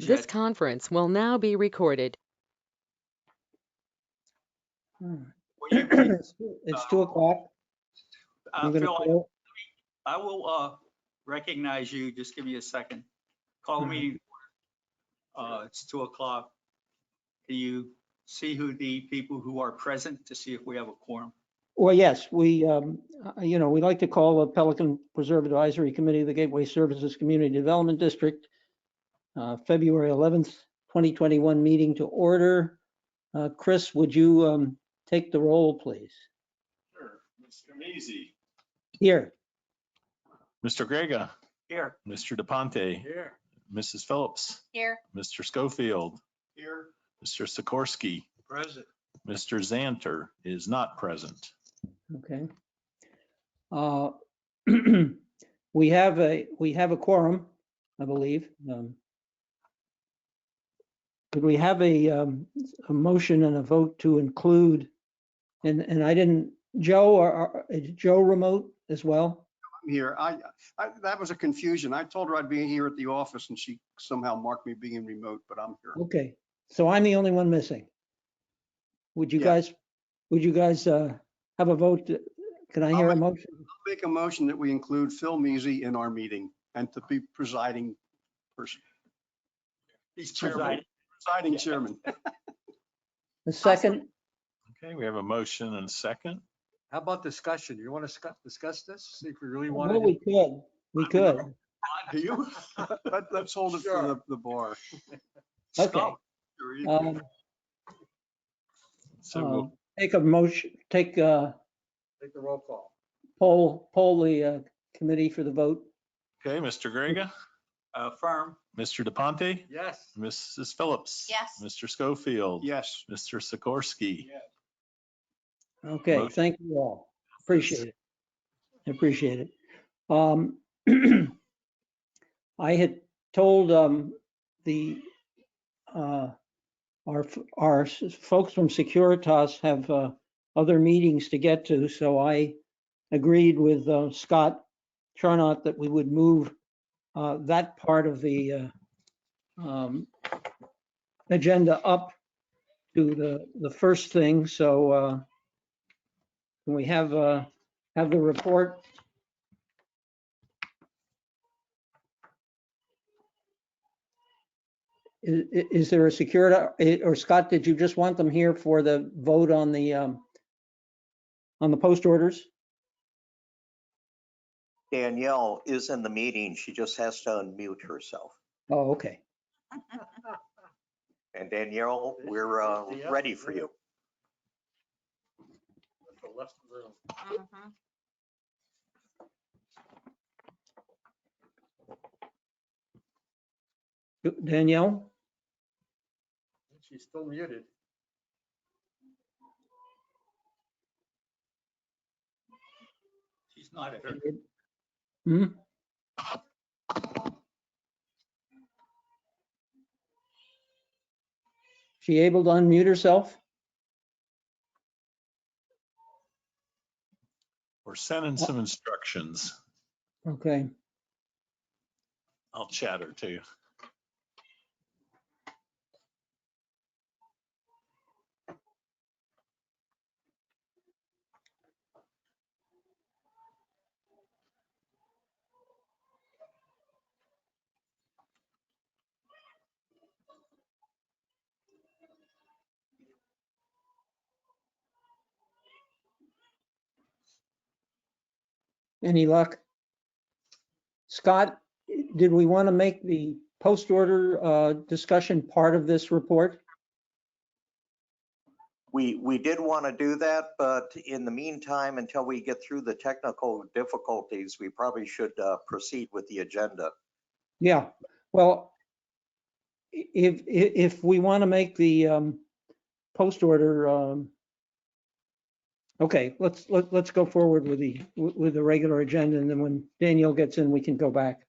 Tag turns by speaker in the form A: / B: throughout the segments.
A: This conference will now be recorded.
B: It's 2:00.
C: Phil, I will recognize you. Just give me a second. Call the meeting. It's 2:00. Can you see who the people who are present to see if we have a quorum?
B: Well, yes, we like to call the Pelican Preserve Advisory Committee of the Gateway Services Community Development District, February 11th, 2021 meeting to order. Chris, would you take the roll, please?
D: Sure. Mr. Measy.
B: Here.
D: Mr. Grega.
C: Here.
D: Mr. DePonte.
C: Here.
D: Mrs. Phillips.
E: Here.
D: Mr. Schofield.
C: Here.
D: Mr. Sikorsky.
C: Present.
D: Mr. Zanter is not present.
B: Okay. We have a quorum, I believe. Could we have a motion and a vote to include, and I didn't, Joe, or is Joe remote as well?
F: I'm here. That was a confusion. I told her I'd be here at the office and she somehow marked me being remote, but I'm here.
B: Okay, so I'm the only one missing. Would you
F: Yeah.
B: guys have a vote? Can I hear a motion?
F: I'll make a motion that we include Phil Measy in our meeting and to be presiding person.
C: He's presiding.
F: Presiding chairman.
B: A second?
D: Okay, we have a motion and a second.
G: How about discussion? You want to discuss this? See if we really want
B: Well,
G: to.
B: we could.
F: Do you? Let's hold it
G: Sure.
F: for the bar.
B: Okay.
D: So we'll
B: Take a motion,
G: Take the roll call.
B: poll the committee for the vote.
D: okay, Mr. Grega,
C: Affirm.
D: Mr. DePonte,
G: Yes.
D: Mrs. Phillips.
E: Yes.
D: Mr. Schofield.
F: Yes.
D: Mr. Sikorsky.
B: Okay,
D: Motion.
B: thank you all. Appreciate it. I appreciate it. I had told our folks from Securitas have other meetings to get to, so I agreed with Scott Charnot that we would move that part of the agenda up to the first thing. So can we have the report? Is there a security, or Scott, did you just want them here for the vote on the post orders?
H: Danielle is in the meeting. She just has to unmute herself.
B: Oh, okay.
H: And Danielle, we're ready for you.
G: The left room.
E: Mhm.
B: Danielle?
G: She's still muted.
C: She's not at her.
B: Hmm? She able to unmute herself?
D: We're sending some instructions.
B: Okay.
D: I'll chat her to you.
B: Any luck? Scott, did we want to make the post order discussion part of this report?
H: We did want to do that, but in the meantime, until we get through the technical difficulties, we probably should proceed with the agenda.
B: Yeah, well, if we want to make the post order, okay, let's go forward with the regular agenda, and then when Danielle gets in, we can go back.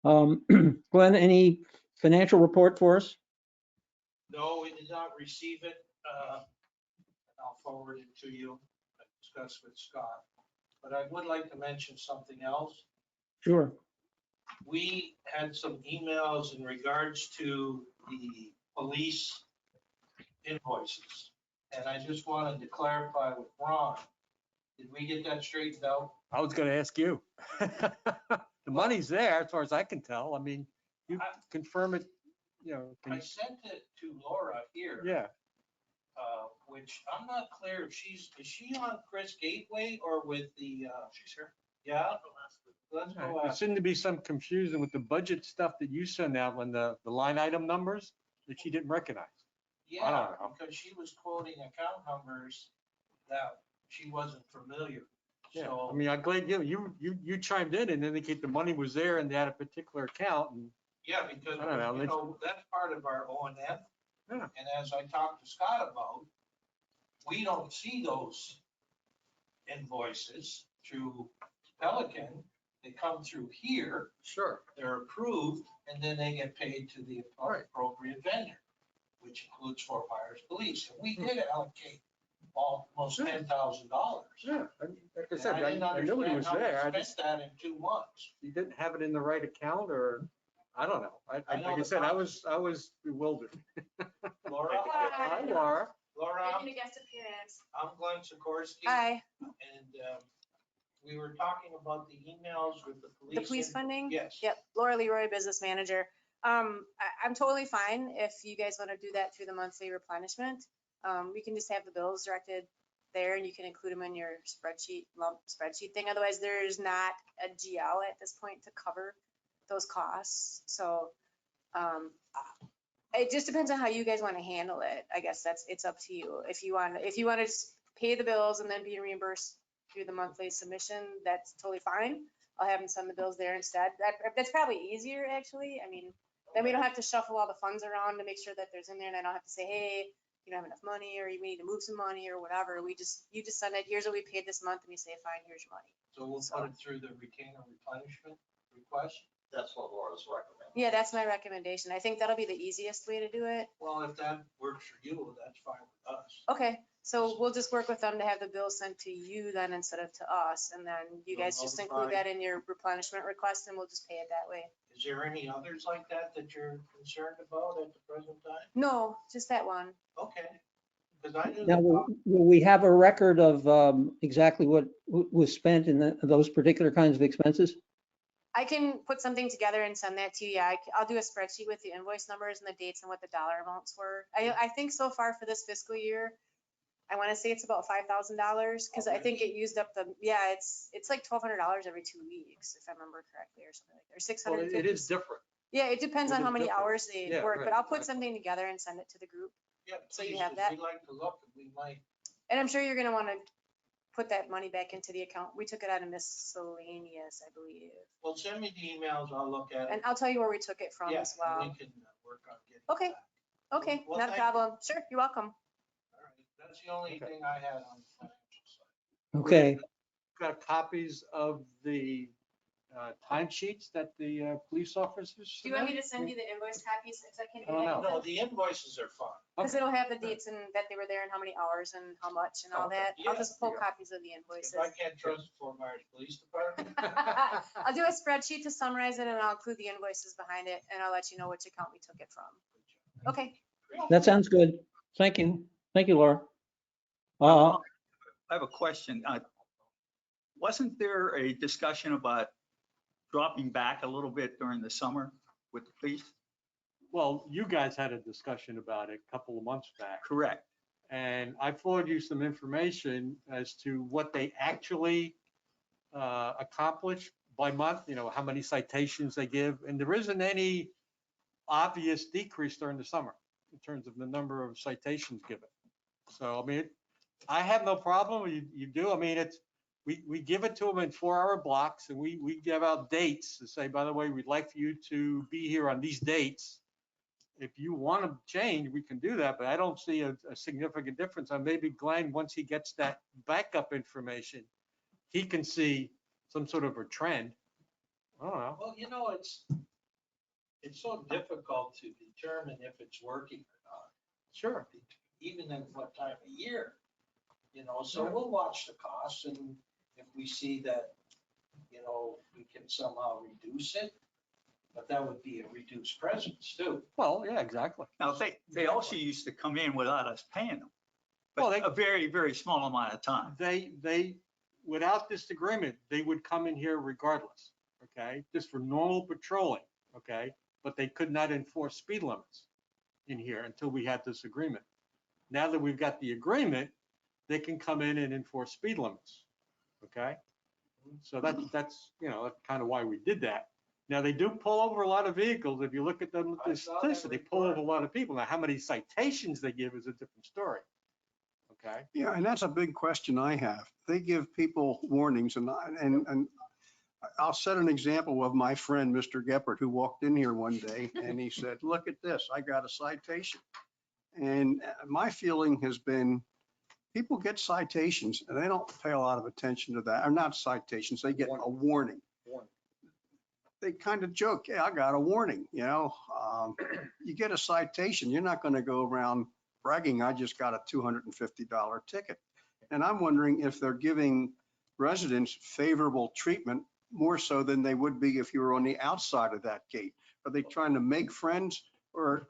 B: Glenn, any financial report for us?
I: No, we did not receive it. I'll forward it to you. I discussed with Scott, but I would like to mention something else.
B: Sure.
I: we had some emails in regards to the police invoices. And I just wanted to clarify with Ron, did we get that straightened out?
G: I was gonna ask you. The money's there, as far as I can tell. I mean, you confirm it, you know.
I: I sent it to Laura here.
G: Yeah,
I: Which I'm not clear if is she on Chris Gateway or with the, she's here. Yeah? Let's go
G: there
I: ask.
G: seemed to be some confusion with the budget stuff that you sent out when the line item numbers that she didn't recognize. I
I: Yeah,
G: don't know.
I: because she was quoting account numbers that she wasn't familiar.
G: Yeah,
I: So,
G: I mean, I'm glad you chimed in and indicate the money was there and they had a particular account and,
I: yeah, because,
G: I don't know,
I: you know, that's part of our O and M.
G: Yeah.
I: And as I talked to Scott about, we don't see those invoices through Pelican. They come through here,
G: sure,
I: they're approved, and then they get paid to the
G: Right.
I: appropriate vendor, which includes Fort Myers Police. And we did allocate almost
G: Yeah.
I: $10,000.
G: yeah. Like I
I: And
G: said,
I: I didn't
G: I knew it
I: understand
G: was
I: how we
G: there. I
I: spent
G: just,
I: that in 2 months.
G: you didn't have it in the right account or, I don't know.
I: I know
G: Like I
I: the
G: said, I was bewildered.
I: Laura?
G: Hi, Laura.
I: Laura,
E: Making a guest appearance.
I: I'm Glenn Sikorsky.
E: Hi,
I: And we were talking about the emails with the police.
E: the police funding?
I: Yes.
E: Yep, Laura Leroy, business manager. I'm totally fine if you guys want to do that through the monthly replenishment. We can just have the bills directed there and you can include them in your lump spreadsheet thing. Otherwise, there's not a GL at this point to cover those costs. So it just depends on how you guys want to handle it. I guess it's up to you. If you want to just pay the bills and then be reimbursed through the monthly submission, that's totally fine. I'll have them send the bills there instead. That's probably easier, actually. I mean, then we don't have to shuffle all the funds around to make sure that there's in there, and I don't have to say, hey, you don't have enough money, or you need to move some money or whatever. You just send it, here's what we paid this month, and we say, fine, here's your money.
I: So we'll put it through the retainer replenishment request?
H: That's what Laura's recommending.
E: Yeah, that's my recommendation. I think that'll be the easiest way to do it.
I: Well, if that works for you, that's fine with us.
E: Okay, so we'll just work with them to have the bill sent to you then instead of to us, and then you
I: You'll
E: guys just include
I: notify-
E: that in your replenishment request, and we'll just pay it that way.
I: Is there any others like that you're concerned about at the present time?
E: No, just that one.
I: Okay. Because I knew.
B: Now, will we have a record of exactly what was spent in those particular kinds of expenses?
E: I can put something together and send that to you. Yeah, I'll do a spreadsheet with the invoice numbers and the dates and what the dollar amounts were. I think so far for this fiscal year, I want to say it's about $5,000 because I think it used up it's like $1,200 every 2 weeks, if I remember correctly, or something like that, or
G: Well,
E: 650.
G: it is different.
E: Yeah, it depends
G: It
E: on how
G: is
E: many
G: different.
E: hours they
G: Yeah,
E: work,
G: right,
E: but I'll put
G: exactly.
E: something together and send it to the group.
I: Yeah,
E: So you
I: please,
E: have
I: 'cause
E: that.
I: we'd like to look, and we might.
E: And I'm sure you're going to want to put that money back into the account. We took it out of miscellaneous, I believe.
I: Well, send me the emails, I'll look at
E: And
I: it.
E: I'll tell you where we took it from
I: Yeah,
E: as
I: and
E: well.
I: we can work on getting.
E: Okay.
I: that.
E: Okay,
I: Well,
E: not a
I: thank you.
E: problem. Sure, you're welcome.
I: All right, that's the only
G: Okay.
I: thing I had on the financial side.
B: Okay,
G: Got copies of the timesheets that the police officers.
E: Do you want me to
G: submitted?
E: send you the invoice copies? Because I can
G: I don't know.
I: No, the invoices are fine.
E: Because it'll have the dates and that they were there and how many hours and how much and all
G: Okay.
E: that. I'll
I: Yeah.
E: just pull copies of the invoices.
I: If I can't trust the Fort Myers Police Department.
E: I'll do a spreadsheet to summarize it and I'll include the invoices behind it and I'll let you know which account we took it from. Okay.
B: that sounds good. Thank you. Thank you, Laura.
C: I have a question. Wasn't there a discussion about dropping back a little bit during the summer with the police?
G: Well, you guys had a discussion about it a couple of months back.
C: Correct.
G: And I forwarded you some information as to what they actually accomplish by month, how many citations they give. And there isn't any obvious decrease during the summer in terms of the number of citations given. So, I mean, I have no problem. You do. I mean, we give it to them in 4-hour blocks and we give out dates to say, by the way, we'd like for you to be here on these dates. If you want to change, we can do that, but I don't see a significant difference. And maybe Glenn, once he gets that backup information, he can see some sort of a trend. I don't know.
I: Well, it's so difficult to determine if it's working or not.
G: Sure.
I: Even in what time of year, so we'll watch the costs and if we see that, we can somehow reduce it, But that would be a reduced presence too.
G: Well, yeah, exactly.
C: Now, they also used to come in without us paying them,
G: Well,
C: but a very, very small amount of time.
G: They, without this agreement, they would come in here regardless, okay? Just for normal patrolling, okay? But they could not enforce speed limits in here until we had this agreement. Now that we've got the agreement, they can come in and enforce speed limits, okay? So that's, you know, that's kind of why we did that. Now, they do pull over a lot of vehicles. If you look at them, the statistics, they pull over a lot of people. Now, how many citations they give is a different story, okay?
F: Yeah, and that's a big question I have. They give people warnings and I'll set an example of my friend, Mr. Geppert, who walked in here one day and he said, look at this, I got a citation. And my feeling has been, people get citations and they don't pay a lot of attention to that. Or not citations, they get a warning. They kind of joke, yeah, I got a warning, you know. You get a citation, you're not going to go around bragging, I just got a $250 ticket. And I'm wondering if they're giving residents favorable treatment more so than they would be if you were on the outside of that gate. Are they trying to make friends? Or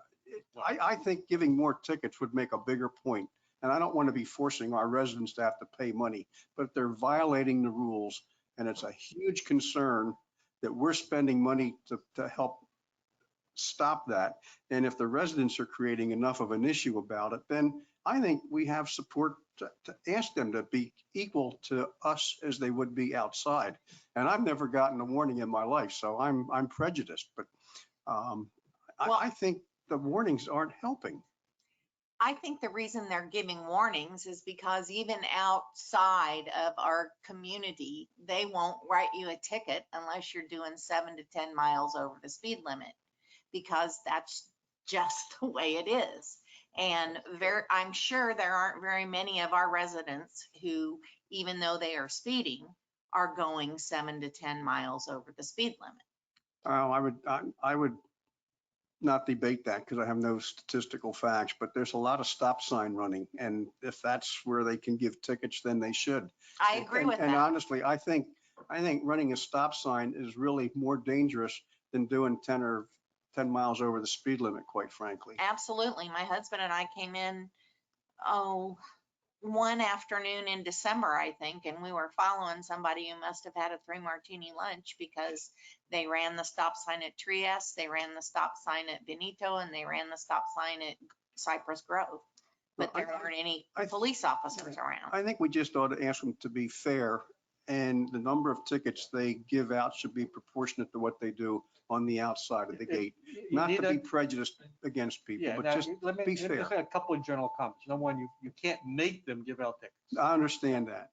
F: I think giving more tickets would make a bigger point. And I don't want to be forcing our residents to have to pay money, but they're violating the rules. And it's a huge concern that we're spending money to help stop that. And if the residents are creating enough of an issue about it, then I think we have support to ask them to be equal to us as they would be outside. And I've never gotten a warning in my life, so I'm prejudiced, but I think the warnings aren't helping.
J: I think the reason they're giving warnings is because even outside of our community, they won't write you a ticket unless you're doing 7 to 10 miles over the speed limit, because that's just the way it is. And I'm sure there aren't very many of our residents who, even though they are speeding, are going 7 to 10 miles over the speed limit.
F: I would not debate that because I have no statistical facts, but there's a lot of stop sign running. And if that's where they can give tickets, then they should.
J: I agree with that.
F: And honestly, I think running a stop sign is really more dangerous than doing 10 miles over the speed limit, quite frankly.
J: Absolutely. My husband and I came in, one afternoon in December, I think, and we were following somebody who must have had a 3 martini lunch because they ran the stop sign at Trieste, they ran the stop sign at Benito, and they ran the stop sign at Cypress Grove. But there weren't any police officers around.
F: I think we just ought to ask them to be fair, and the number of tickets they give out should be proportionate to what they do on the outside of the gate. Not to be prejudiced against people, but just be fair.
G: Just a couple of general comments. Number one, you can't make them give out tickets.
F: I understand that.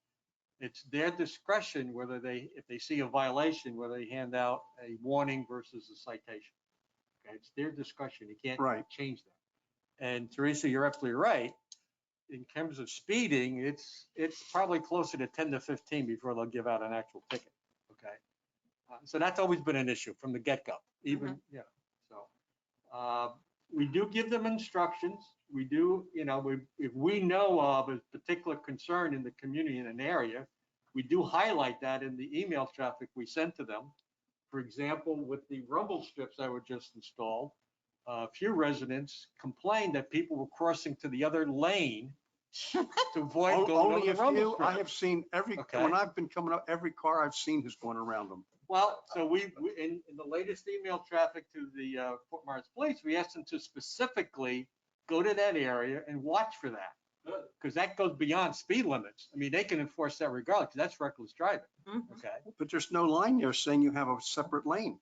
G: It's their discretion whether if they see a violation, whether they hand out a warning versus a citation. Okay, it's their discretion. You can't change that. And Teresa, you're absolutely right. In terms of speeding, it's probably closer to 10 to 15 before they'll give out an actual ticket. Okay. So that's always been an issue from the get-go, even, so we do give them instructions. We do, if we know of a particular concern in the community in an area, we do highlight that in the email traffic we send to them. For example, with the rumble strips that were just installed, a few residents complained that people were crossing to the other lane to avoid going over the rumble strip.
F: I have seen when I've been coming up, every car I've seen has gone around them.
G: Well, so we in the latest email traffic to the Fort Myers Police, we asked them to specifically go to that area and watch for that. Because that goes beyond speed limits. I mean, they can enforce that regardless, because that's reckless driving. Okay.
F: But there's no line there saying you have a separate lane.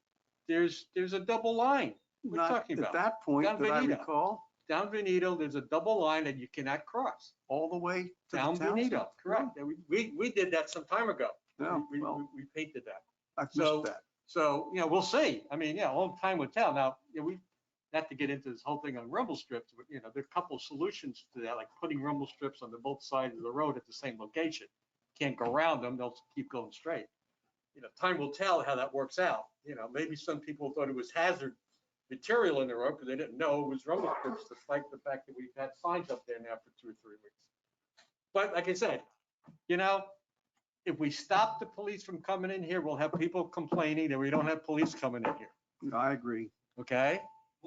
G: There's a double line. What are you talking about?
F: At that point, that I recall.
G: Down Benito, there's a double line that you cannot cross.
F: All the way to
G: down
F: the town
G: Benito,
F: side.
G: correct. We did that some time ago.
F: No,
G: we painted that.
F: I've missed that.
G: So, we'll see. I mean, only time will tell. Now, we not to get into this whole thing on rumble strips, but there are a couple of solutions to that, like putting rumble strips on both sides of the road at the same location. Can't go around them, they'll keep going straight. Time will tell how that works out. Maybe some people thought it was hazard material in the road because they didn't know it was rumble strips, despite the fact that we've had signs up there now for 2 or 3 weeks. But like I said, if we stop the police from coming in here, we'll have people complaining that we don't have police coming in here.
F: I agree.
G: okay?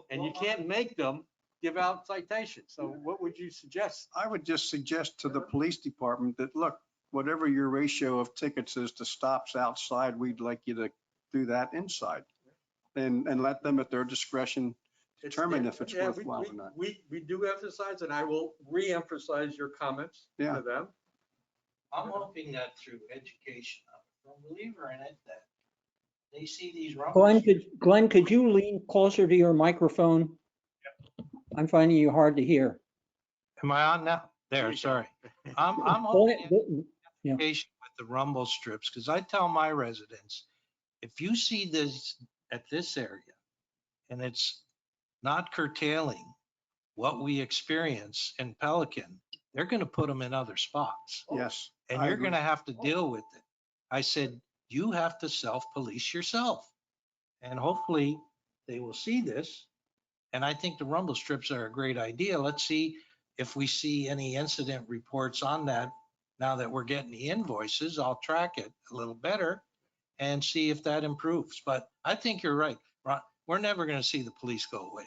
G: And you can't make them give out citations. So what would you suggest?
F: I would just suggest to the police department that, look, whatever your ratio of tickets is to stops outside, we'd like you to do that inside. And let them at their discretion determine if it's
G: Yeah,
F: worthwhile or not.
G: We do emphasize, and I will re-emphasize your comments
F: Yeah.
G: to them.
I: I'm hoping that through education, I'm a believer in it, that they see these rumbles.
B: Glenn, could you lean closer to your microphone? I'm finding you hard to hear.
I: Am I on now?
G: There
I: There,
G: you go.
I: sorry. I'm hoping education with the rumble strips, because I tell my residents, if you see this at this area and it's not curtailing what we experience in Pelican, they're going to put them in other spots.
F: Yes.
I: And
F: I
I: you're
F: agree.
I: going to have to deal with it. I said, you have to self-police yourself. And hopefully they will see this. And I think the rumble strips are a great idea. Let's see if we see any incident reports on that. Now that we're getting the invoices, I'll track it a little better and see if that improves. But I think you're right, Ron. We're never going to see the police go away.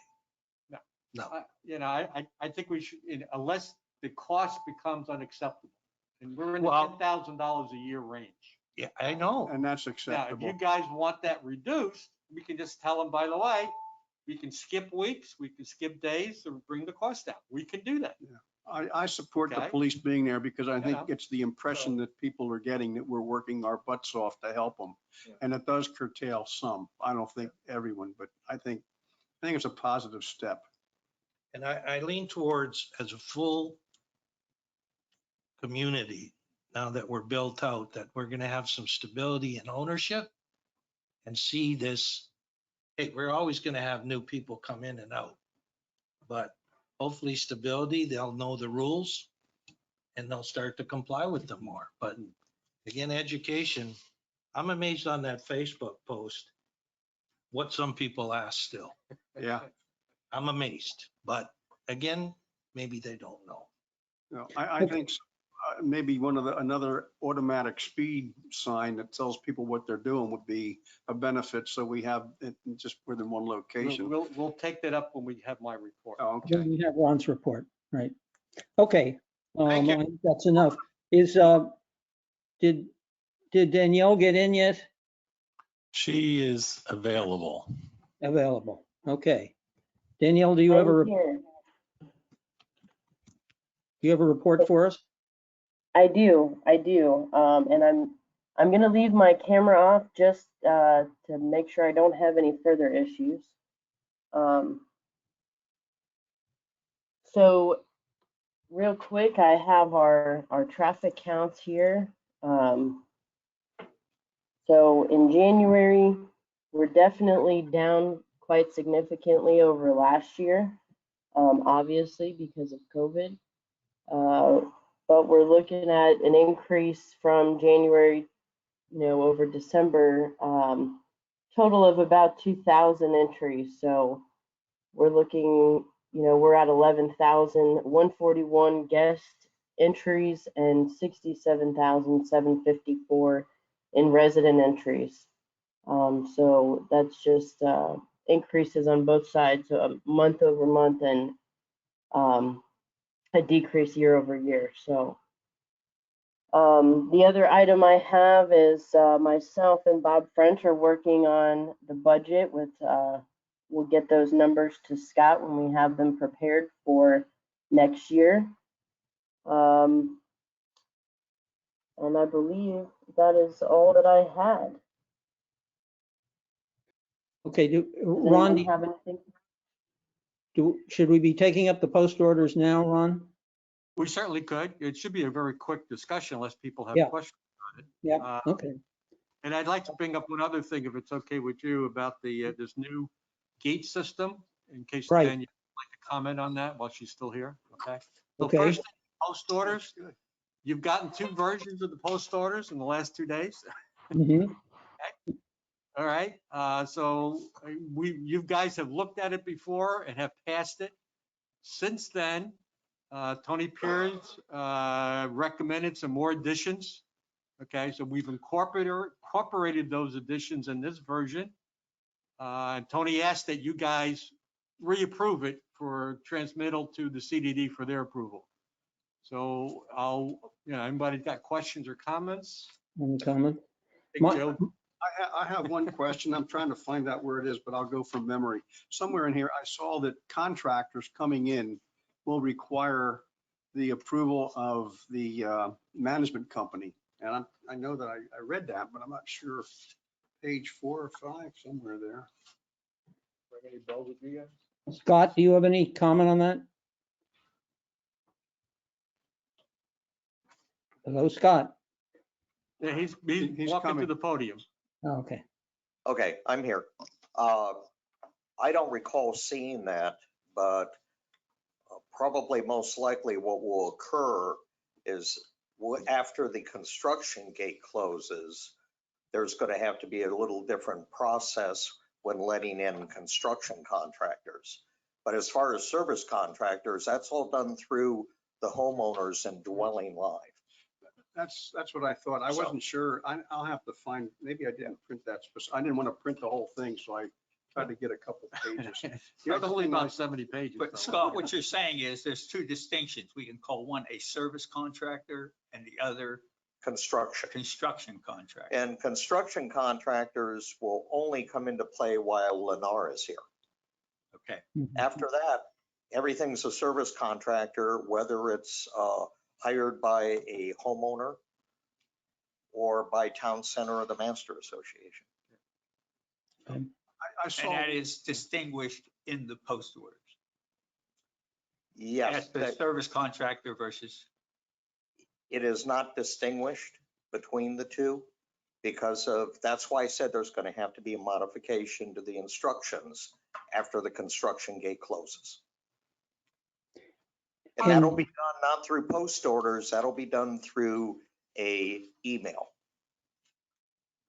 I: No.
G: You know, I think we should, unless the cost becomes unacceptable. And we're in the
I: Well-
G: $10,000 a year range.
I: Yeah, I know.
F: And that's
G: Now, if
F: acceptable.
G: you guys want that reduced, we can just tell them, by the way, we can skip weeks, we can skip days to bring the cost down. We can do that.
F: I support the
G: Okay.
F: police being there because I think
G: know.
F: it's the impression that people are getting that we're working our butts off to help them.
G: Yeah.
F: And it does curtail some. I don't think everyone, but I think it's a positive step.
I: And I lean towards, as a full community, now that we're built out, that we're going to have some stability and ownership and see this. Hey, we're always going to have new people come in and out, but hopefully stability, they'll know the rules and they'll start to comply with them more. But again, education, I'm amazed on that Facebook post, what some people ask still.
F: Yeah.
I: I'm amazed, but again, maybe they don't know.
F: No, I think maybe another automatic speed sign that tells people what they're doing would be a benefit. So we have it just within one location.
G: We'll take that up when we have my report.
F: Oh,
B: Then
F: okay.
B: we have Ron's report, right? Okay,
I: Thank you.
B: I think that's enough. Did Danielle get in yet?
D: She is available.
B: Available, okay. Danielle, do you have
K: I'm here.
B: a report for us?
K: I do. And I'm gonna leave my camera off just to make sure I don't have any further issues. So real quick, I have our traffic counts here. So in January, we're definitely down quite significantly over last year, obviously because of COVID. But we're looking at an increase from January, over December, total of about 2,000 entries. So we're looking, we're at 11,141 guest entries and 67,754 in resident entries. So that's just increases on both sides, month over month, and a decrease year over year. So the other item I have is myself and Bob French are working on the budget with, we'll get those numbers to Scott when we have them prepared for next year. And I believe that is all that I had.
B: Okay,
K: Does
B: Ron,
K: anyone have anything?
B: should we be taking up the post orders now, Ron?
G: We certainly could. It should be a very quick discussion unless people have
B: Yeah.
G: questions.
B: Yeah, okay.
G: And I'd like to bring up one other thing, if it's okay with you, about the this new gate system, in case
B: Right.
G: Danielle would like to comment on that while she's still here. Okay. So
B: Okay.
G: first, post orders. You've gotten 2 versions of the post orders in the last 2 days.
B: Mhm.
G: All right. So you guys have looked at it before and have passed it. Since then, Tony Pierce recommended some more additions. Okay, so we've incorporated those additions in this version. Tony asked that you guys reapprove it for transmittal to the CDD for their approval. So anybody got questions or comments?
B: Any comment?
G: Hey,
B: My-
G: Joe?
F: I have one question. I'm trying to find out where it is, but I'll go from memory. Somewhere in here, I saw that contractors coming in will require the approval of the management company. And I know that I read that, but I'm not sure. Page 4 or 5, somewhere there.
B: Scott, do you have any comment on that? Hello, Scott.
G: Yeah, he's
F: He's
G: walking to
F: coming.
G: the podium.
B: Oh, okay.
H: Okay, I'm here. I don't recall seeing that, but probably most likely what will occur is after the construction gate closes, there's going to have to be a little different process when letting in construction contractors. But as far as service contractors, that's all done through the homeowners and dwelling line.
F: That's what I thought. I wasn't sure. I'll have to find, maybe I didn't print that. I didn't want to print the whole thing, so I tried to get a couple pages. The other
G: Only
F: thing
G: about 70 pages.
C: But
G: though.
C: Scott, what you're saying is there's two distinctions. We can call one a service contractor and the other
H: Construction.
C: construction contractor.
H: And construction contractors will only come into play while Lennar is here.
C: Okay.
H: After that, everything's a service contractor, whether it's hired by a homeowner or by town center or the master association.
F: I
C: And
F: saw,
C: that is distinguished in the post orders.
H: Yes,
C: That's the
H: that-
C: service contractor versus,
H: it is not distinguished between the two because of, that's why I said there's going to have to be a modification to the instructions after the construction gate closes. And that'll be done not through post orders, that'll be done through a email.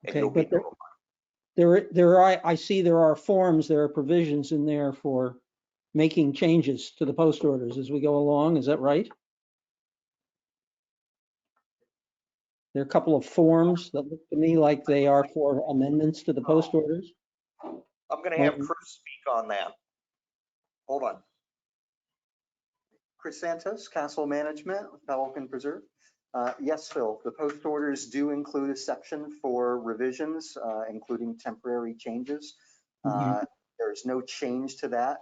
H: And
B: Okay,
H: you'll be
B: but I see there are forms, there are provisions in there for making changes to the post orders as we go along. Is that right? There are a couple of forms that look to me like they are for amendments to the post orders.
H: I'm going to have Chris speak on that. Hold on.
L: Chris Santos, Castle Management, Pelican Preserve. Yes, Phil, the post orders do include a section for revisions, including temporary changes. There's no change to that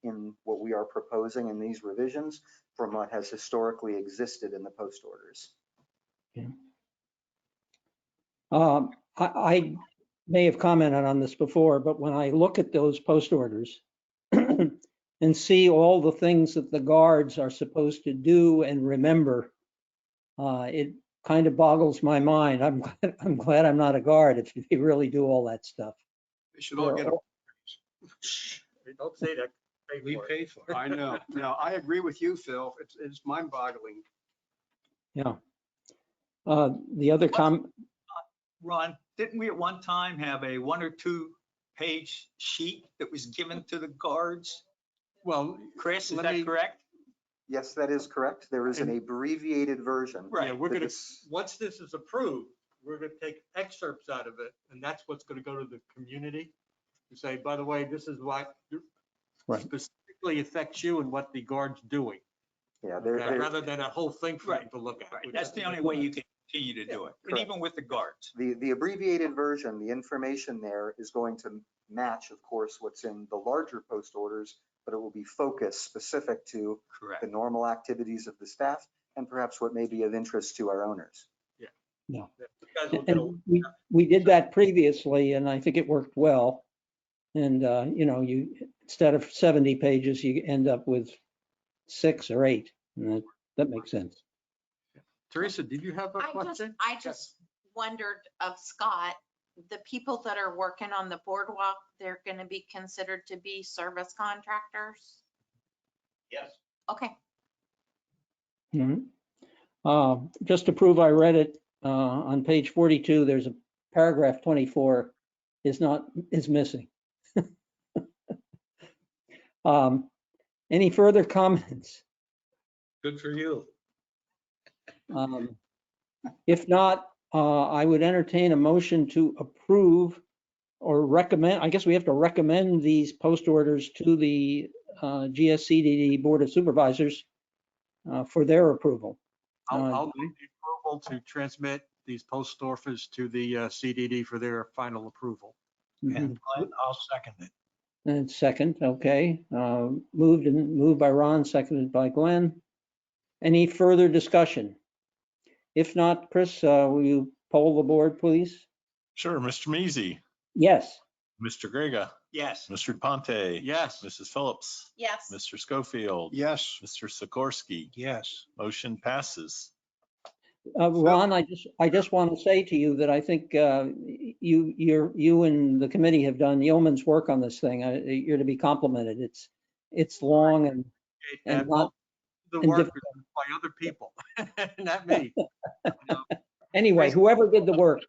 L: in what we are proposing in these revisions from what has historically existed in the post orders.
B: Yeah. I may have commented on this before, but when I look at those post orders and see all the things that the guards are supposed to do and remember, it kind of boggles my mind. I'm glad I'm not a guard if they really do all that stuff.
F: they should all get a.
G: Don't say that.
I: We paid for it.
F: I know. No, I agree with you, Phil. It's mind boggling.
B: Yeah. The other
C: Ron, didn't we at one time have a 1 or 2 page sheet that was given to the guards?
G: Well,
C: Chris, is
G: let
C: that
G: me-
C: correct?
L: Yes, that is correct. There is an
G: And-
L: abbreviated version.
C: Right.
G: yeah, we're
L: that
G: gonna,
L: is-
G: once this is approved, we're gonna take excerpts out of it, and that's what's gonna go to the community. To say, by the way, this is what
B: Right.
G: specifically affects you and what the guard's doing.
L: Yeah,
G: Okay, rather than a whole thing for them to look at.
C: Right.
G: which
C: That's
G: is-
C: the only way you can continue to do it. And
L: correct.
C: even with the guards.
L: the abbreviated version, the information there is going to match, of course, what's in the larger post orders, but it will be focused specific to
C: Correct.
L: the normal activities of the staff and perhaps what may be of interest to our owners.
G: You
B: Yeah.
G: guys will get a-
B: And we did that previously, and I think it worked well. And, you, instead of 70 pages, you end up with 6 or 8. And that makes sense.
G: Teresa, did you have a question?
J: I just wondered of Scott, the people that are working on the boardwalk, they're gonna be considered to be service contractors?
I: Yes.
J: Okay,
B: Mhm. Just to prove I read it, on page 42, there's a paragraph 24 is missing. Any further comments?
I: Good for you.
B: If not, I would entertain a motion to approve or recommend, I guess we have to recommend these post orders to the GSCDD Board of Supervisors for their approval.
G: I'll move the approval to transmit these post orders to the CDD for their final approval.
B: Mhm.
I: And Glenn, I'll second it.
B: And second, okay. Moved by Ron, seconded by Glenn. Any further discussion? If not, Chris, will you poll the board, please?
D: Sure, Mr. Measy,
B: Yes.
D: Mr. Grega,
C: Yes.
D: Mr. Ponte.
G: Yes.
D: Mrs. Phillips,
J: Yes.
D: Mr. Schofield.
F: Yes.
D: Mr. Sikorsky.
I: Yes.
D: Motion passes.
B: Ron, I just want to say to you that I think you and the committee have done yeoman's work on this thing. You're to be complimented. It's long and
G: And
B: not.
G: the
B: and
G: work
B: difficult.
G: was done by other people, not me.
B: Anyway, whoever did the work,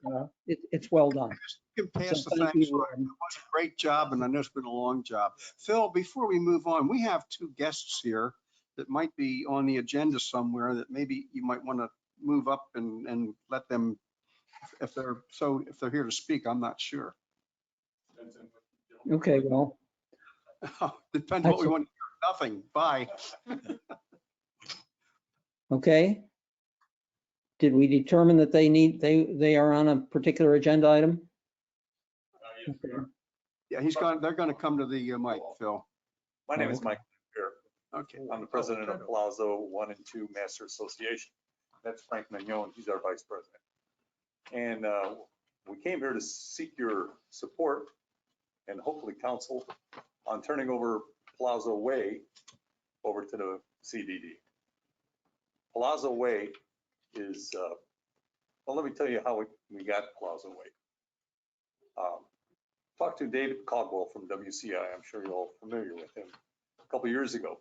B: it's well done.
F: You can pass
B: So
F: the
B: thank
F: thanks
B: you,
F: on. It was a great job, and I know it's been a long job. Phil, before we move on, we have two guests here that might be on the agenda somewhere that maybe you might want to move up and let them, if they're here to speak, I'm not sure.
B: Okay, well,
F: Depends what we want. Nothing. Bye.
B: okay. Did we determine that they are on a particular agenda item? Okay.
F: Yeah, they're going to come to the mic, Phil.
M: My name is
B: Okay.
M: Mike Fair.
F: Okay.
M: I'm the president of Palazzo 1 and 2 Master Association. That's Frank Mignon. He's our vice president. And we came here to seek your support and hopefully counsel on turning over Palazzo Way over to the CDD. Palazzo Way is, well, let me tell you how we got Palazzo Way. Talked to David Caldwell from WCI. I'm sure you're all familiar with him. A couple years ago,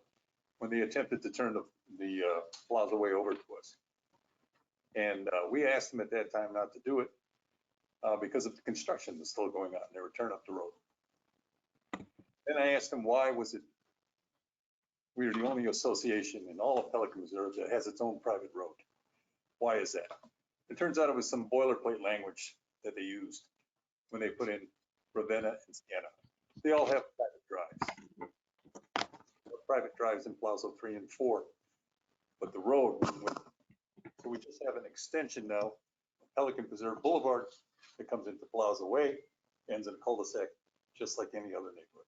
M: when they attempted to turn the Plaza Way over to us. And we asked them at that time not to do it because of the construction that's still going on. They were tearing up the road. Then I asked them, why was it, we are the only association in all of Pelican Reserve that has its own private road. Why is that? It turns out it was some boilerplate language that they used when they put in Ravenna and Sienna. They all have private drives. Private drives in Plaza 3 and 4, but the road, so we just have an extension now of Pelican Preserve Boulevard that comes into Plaza Way, ends in a cul-de-sac, just like any other neighborhood.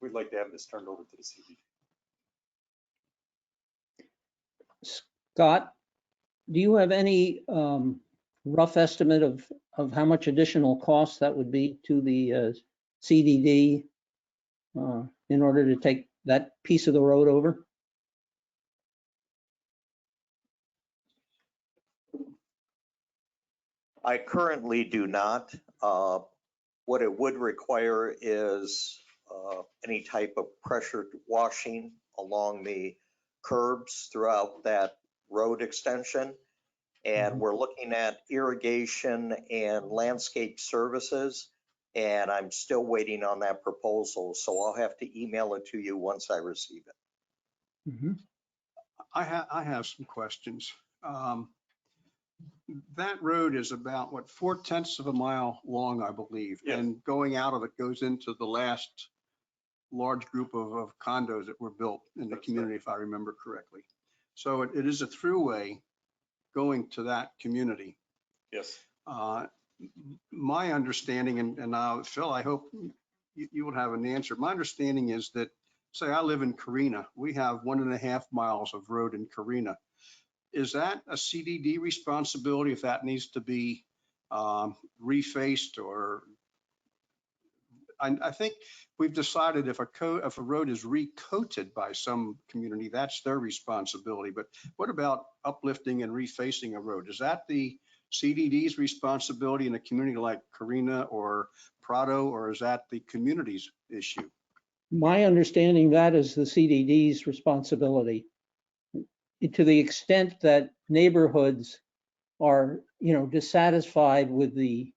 M: We'd like to have this turned over to the CDD.
B: Scott, do you have any rough estimate of how much additional cost that would be to the CDD in order to take that piece of the road over?
H: I currently do not. What it would require is any type of pressure washing along the curbs throughout that road extension. And we're looking at irrigation and landscape services. And I'm still waiting on that proposal. So I'll have to email it to you once I receive it.
B: Mm-hmm.
F: I have some questions. That road is about, what, 4/10 of a mile long, I believe.
M: Yes.
F: And going out of it goes into the last large group of condos that were built in the community, if I remember correctly. So it is a throughway going to that community.
M: Yes.
F: My understanding, and Phil, I hope you will have an answer. My understanding is that, say I live in Carina, we have 1.5 miles of road in Carina. Is that a CDD responsibility if that needs to be refaced? Or I think we've decided if a road is recoated by some community, that's their responsibility. But what about uplifting and refacing a road? Is that the CDD's responsibility in a community like Carina or Prado, or is that the community's issue?
B: My understanding, that is the CDD's responsibility. To the extent that neighborhoods are, dissatisfied with the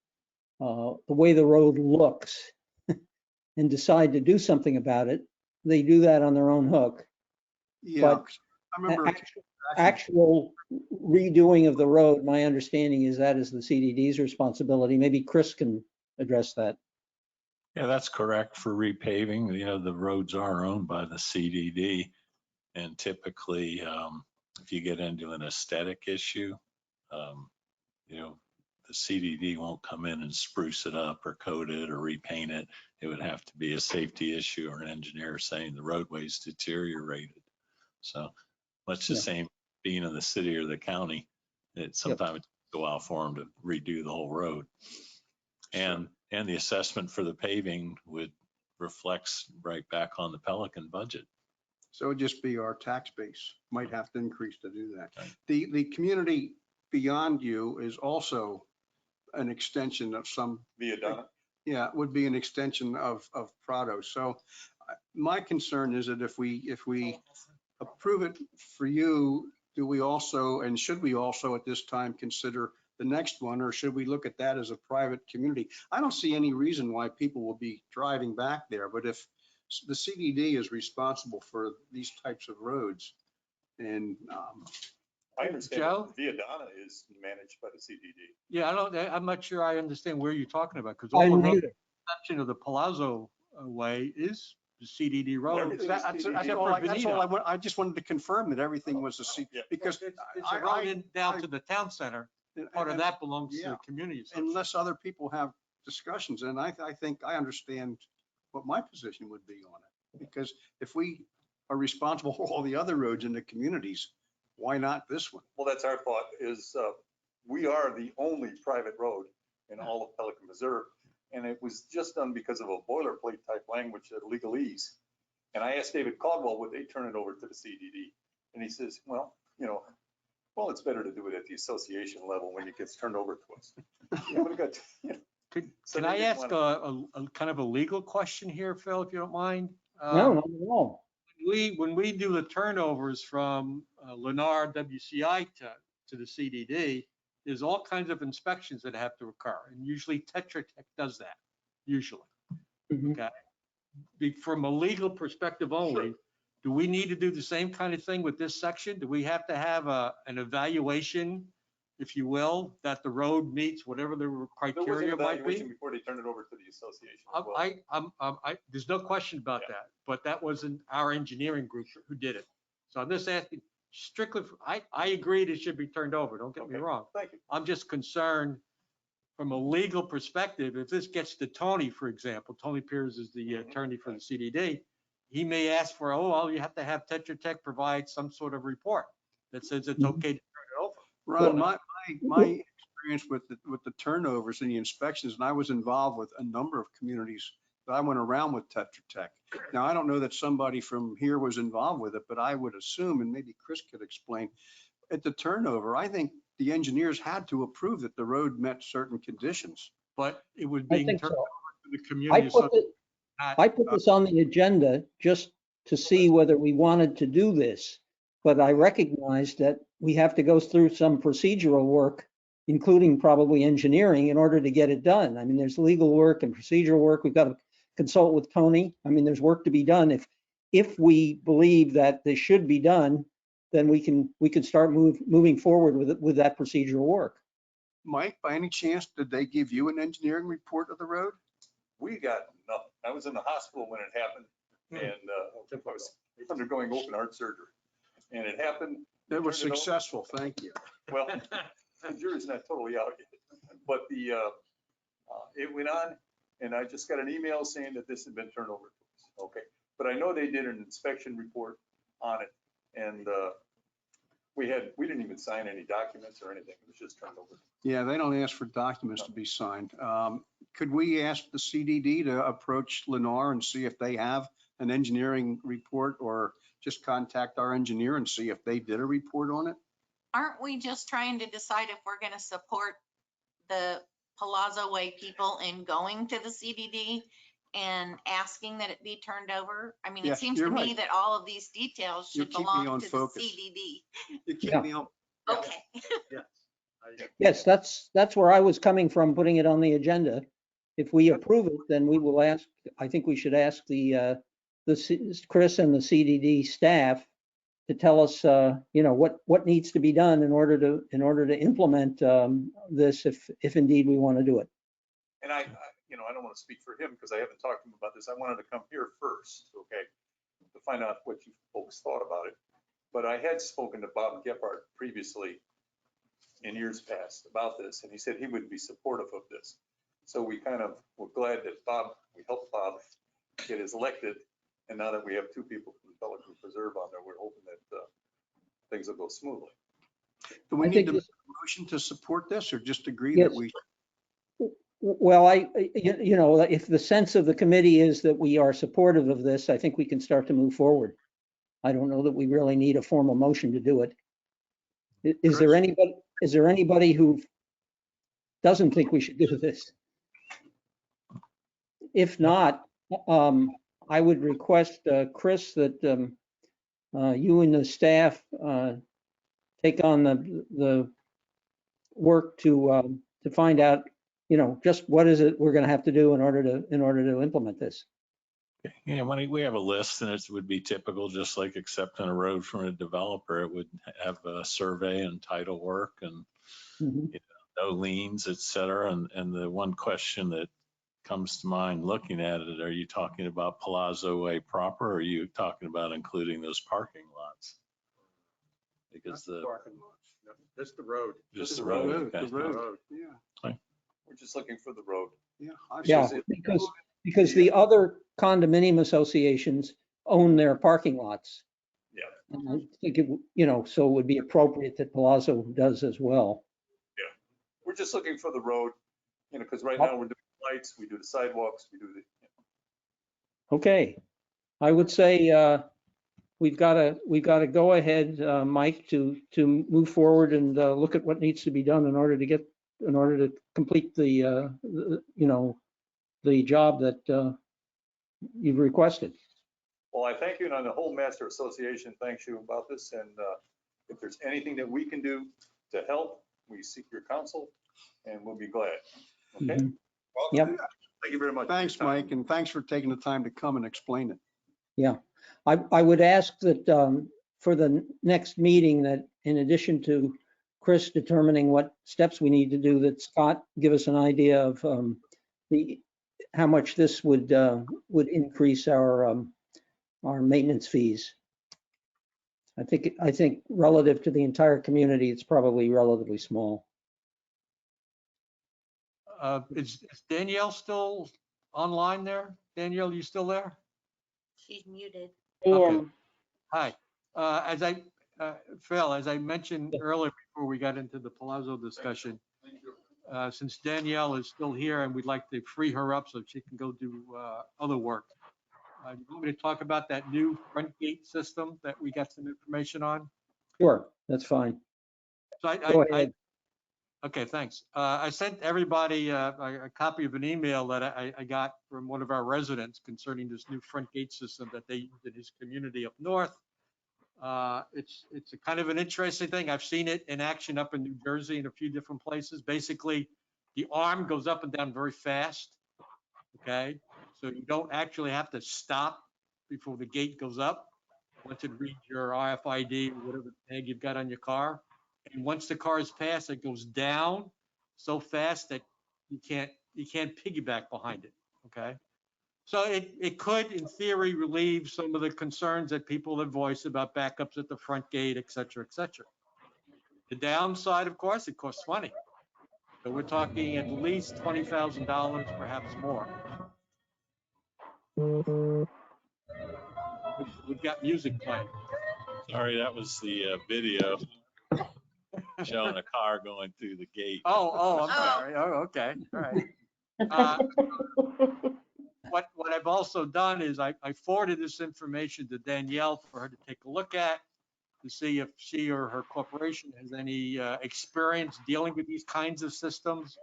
B: way the road looks and decide to do something about it, they do that on their own hook.
F: Yeah,
B: But
F: I remember
B: actual redoing of the road, my understanding is that is the CDD's responsibility. Maybe Chris can address that.
D: Yeah, that's correct for repaving. You know, the roads are owned by the CDD. And typically, if you get into an aesthetic issue, you know, the CDD won't come in and spruce it up or coat it or repaint it. It would have to be a safety issue or an engineer saying the roadway's deteriorated. So much the
B: Yeah.
D: same being in the city or the county, it sometimes go out for them to redo the whole road. And the assessment for the paving would reflects right back on the Pelican budget.
F: So it'd just be our tax base, might have to increase to do that.
D: Right.
F: The community beyond you is also an extension of some,
M: Via Donna.
F: yeah, it would be an extension of Prado. So my concern is that if we approve it for you, do we also, and should we also at this time consider the next one, or should we look at that as a private community? I don't see any reason why people will be driving back there, but if the CDD is responsible for these types of roads, and
M: I understand
G: Joe?
M: Via Donna is managed by the CDD.
G: Yeah, I'm not sure I understand where you're talking about, because
B: I
G: all the
B: don't
G: road
B: either.
G: section of the Palazzo Way is the CDD road.
M: Everything is
F: that's
G: Except
F: all
G: for
F: that's all
G: Benito.
F: I just wanted to confirm that everything was a C,
M: Yeah.
F: because
G: It's a road in down to the town center. Part of
F: and-
G: that belongs to
F: yeah.
G: the community. association.
F: unless other people have discussions, and I think I understand what my position would be on it. Because if we are responsible for all the other roads in the communities, why not this one?
M: Well, that's our thought is, we are the only private road in all of Pelican Reserve. And it was just done because of a boilerplate type language at legalese. And I asked David Caldwell, would they turn it over to the CDD? And he says, well, it's better to do it at the association level when it gets turned over to us. Yeah, but it got, so
G: Can
M: they
G: I
M: didn't
G: ask
M: wanna-
G: a kind of a legal question here, Phil, if you don't mind?
B: No, not at all.
G: When we do the turnovers from Lennar WCI to the CDD, there's all kinds of inspections that have to occur. And usually Tetra Tech does that, usually.
B: Mhm.
G: Okay. From a legal perspective only, do we need to do the same kind of thing with this section? Do we have to have an evaluation, if you will, that the road meets whatever the
M: There was an
G: criteria might
M: evaluation
G: be?
M: before they turned it over to the association as well.
G: There's no question about
M: Yeah.
G: that, but that wasn't our engineering group who did it. So I'm just asking strictly, I agree it should be turned over, don't get me
M: Okay.
G: wrong.
M: Thank you.
G: I'm just concerned from a legal perspective, if this gets to Tony, for example, Tony Piers is the attorney for the CDD, he may ask for, you have to have Tetra Tech provide some sort of report that says it's okay to turn it over.
F: Ron, my experience with the turnovers and the inspections, and I was involved with a number of communities that I went around with Tetra Tech. Now, I don't know that somebody from here was involved with it, but I would assume, and maybe Chris could explain, at the turnover, I think the engineers had to approve that the road met certain conditions.
G: But it was
B: I
G: being
B: think
G: turned
B: so.
G: over to the
B: I
G: community.
B: put it,
G: not-
B: I put this on the agenda just to see whether we wanted to do this. But I recognize that we have to go through some procedural work, including probably engineering, in order to get it done. I mean, there's legal work and procedural work. We've got to consult with Tony. I mean, there's work to be done. If we believe that this should be done, then we can start moving forward with that procedural work.
F: Mike, by any chance, did they give you an engineering report of the road?
M: We got nothing. I was in the hospital when it happened and I was undergoing open heart surgery. And it happened.
F: It was
M: turned over.
F: successful, thank you.
M: Well, the jury's not totally out yet, but it went on and I just got an email saying that this had been turned over to us. Okay. But I know they did an inspection report on it and we didn't even sign any documents or anything. It was just turned over.
F: Yeah, they don't ask for documents to be signed. Could we ask the CDD to approach Lennar and see if they have an engineering report, or just contact our engineer and see if they did a report on it?
J: Aren't we just trying to decide if we're going to support the Palazzo Way people in going to the CDD and asking that it be turned over? I mean, it
F: Yes,
J: seems
F: you're
J: to me
F: right.
J: that all of these details
F: You
J: should
F: keep me
J: belong
F: on
J: to the
F: focus.
J: CDD.
F: You keep
B: Yeah.
F: me on.
J: Okay.
B: Yes, that's where I was coming from, putting it on the agenda. If we approve it, then we will ask, I think we should ask Chris and the CDD staff to tell us, what needs to be done in order to implement this, if indeed we want to do it.
M: And I don't want to speak for him because I haven't talked to him about this. I wanted to come here first, okay, to find out what you folks thought about it. But I had spoken to Bob Gephardt previously in years past about this, and he said he would be supportive of this. So we kind of were glad that we helped Bob get his elected. And now that we have two people from Pelican Preserve on there, we're hoping that things will go smoothly.
F: Do we
B: I
F: need
B: think
F: to make
B: this-
F: a motion to support this or just agree
B: Yes.
F: that we?
B: Well, if the sense of the committee is that we are supportive of this, I think we can start to move forward. I don't know that we really need a formal motion to do it. Is there anybody who doesn't think we should do this? If not, I would request, Chris, that you and the staff take on the work to find out, just what is it we're going to have to do in order to implement this.
D: Yeah, when we have a list, and it would be typical, just like accepting a road from a developer, it would have a survey and title work and
B: Mhm.
D: no liens, et cetera. And the one question that comes to mind looking at it, are you talking about Palazzo Way proper, or are you talking about including those parking lots? Because
G: Parking lots. No, just the road.
D: just the road.
F: The
D: Okay.
F: road, yeah,
M: We're just looking for the road.
F: yeah.
B: Yeah, because the other condominium associations own their parking lots.
M: Yeah.
B: And I think so it would be appropriate that Palazzo does as well.
M: We're just looking for the road, because right now we're doing lights, we do the sidewalks, we do the,
B: Okay, I would say we've got to go ahead, Mike, to move forward and look at what needs to be done in order to complete the job that you've requested.
M: well, I thank you, and the whole Master Association thanks you about this, and if there's anything that we can do to help, we seek your counsel, and we'll be glad. Okay?
B: Mhm. Yep.
M: Thank you very much.
F: Thanks, Mike, and thanks for taking the time to come and explain it.
B: Yeah, I would ask that for the next meeting, that in addition to Chris determining what steps we need to do, that Scott give us an idea of how much this would increase our maintenance fees. I think relative to the entire community, it's probably relatively small.
G: Is Danielle still online there? Danielle, you still there?
J: She's muted.
G: Okay. Hi. Phil, as I mentioned earlier before we got into the Palazzo discussion, since Danielle is still here and we'd like to free her up so she can go do other work. You want me to talk about that new front gate system that we got some information on?
B: Sure, that's fine.
G: So
B: Go ahead.
G: Okay, thanks. I sent everybody a copy of an email that I got from one of our residents concerning this new front gate system that they use in his community up north. It's a kind of an interesting thing. I've seen it in action up in New Jersey in a few different places. Basically, the arm goes up and down very fast. Okay, so you don't actually have to stop before the gate goes up. Once it reads your RFID or whatever tag you've got on your car, and once the car is passed, it goes down so fast that you can't piggyback behind it. Okay. So it could, in theory, relieve some of the concerns that people have voiced about backups at the front gate, et cetera, et cetera. The downside, of course, it costs money. So we're talking at least $20,000, perhaps more. We've got music playing.
D: Sorry, that was the video showing a car going through the gate.
G: I'm sorry. Oh, okay. All right. What I've also done is I forwarded this information to Danielle for her to take a look at, to see if she or her corporation has any experience dealing with these kinds of systems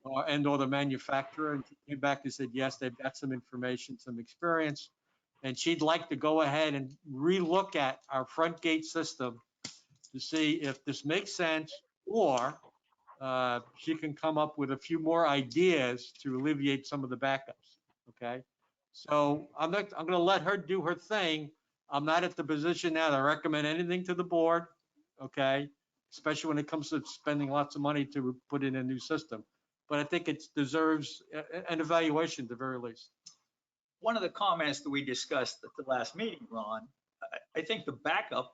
G: or the manufacturer. And she came back and said, yes, they've got some information, some experience. And she'd like to go ahead and relook at our front gate system to see if this makes sense, or she can come up with a few more ideas to alleviate some of the backups. Okay. So I'm going to let her do her thing. I'm not at the position now to recommend anything to the board. Okay. Especially when it comes to spending lots of money to put in a new system. but I think it deserves an evaluation at the very least.
C: One of the comments that we discussed at the last meeting, Ron, I think the backup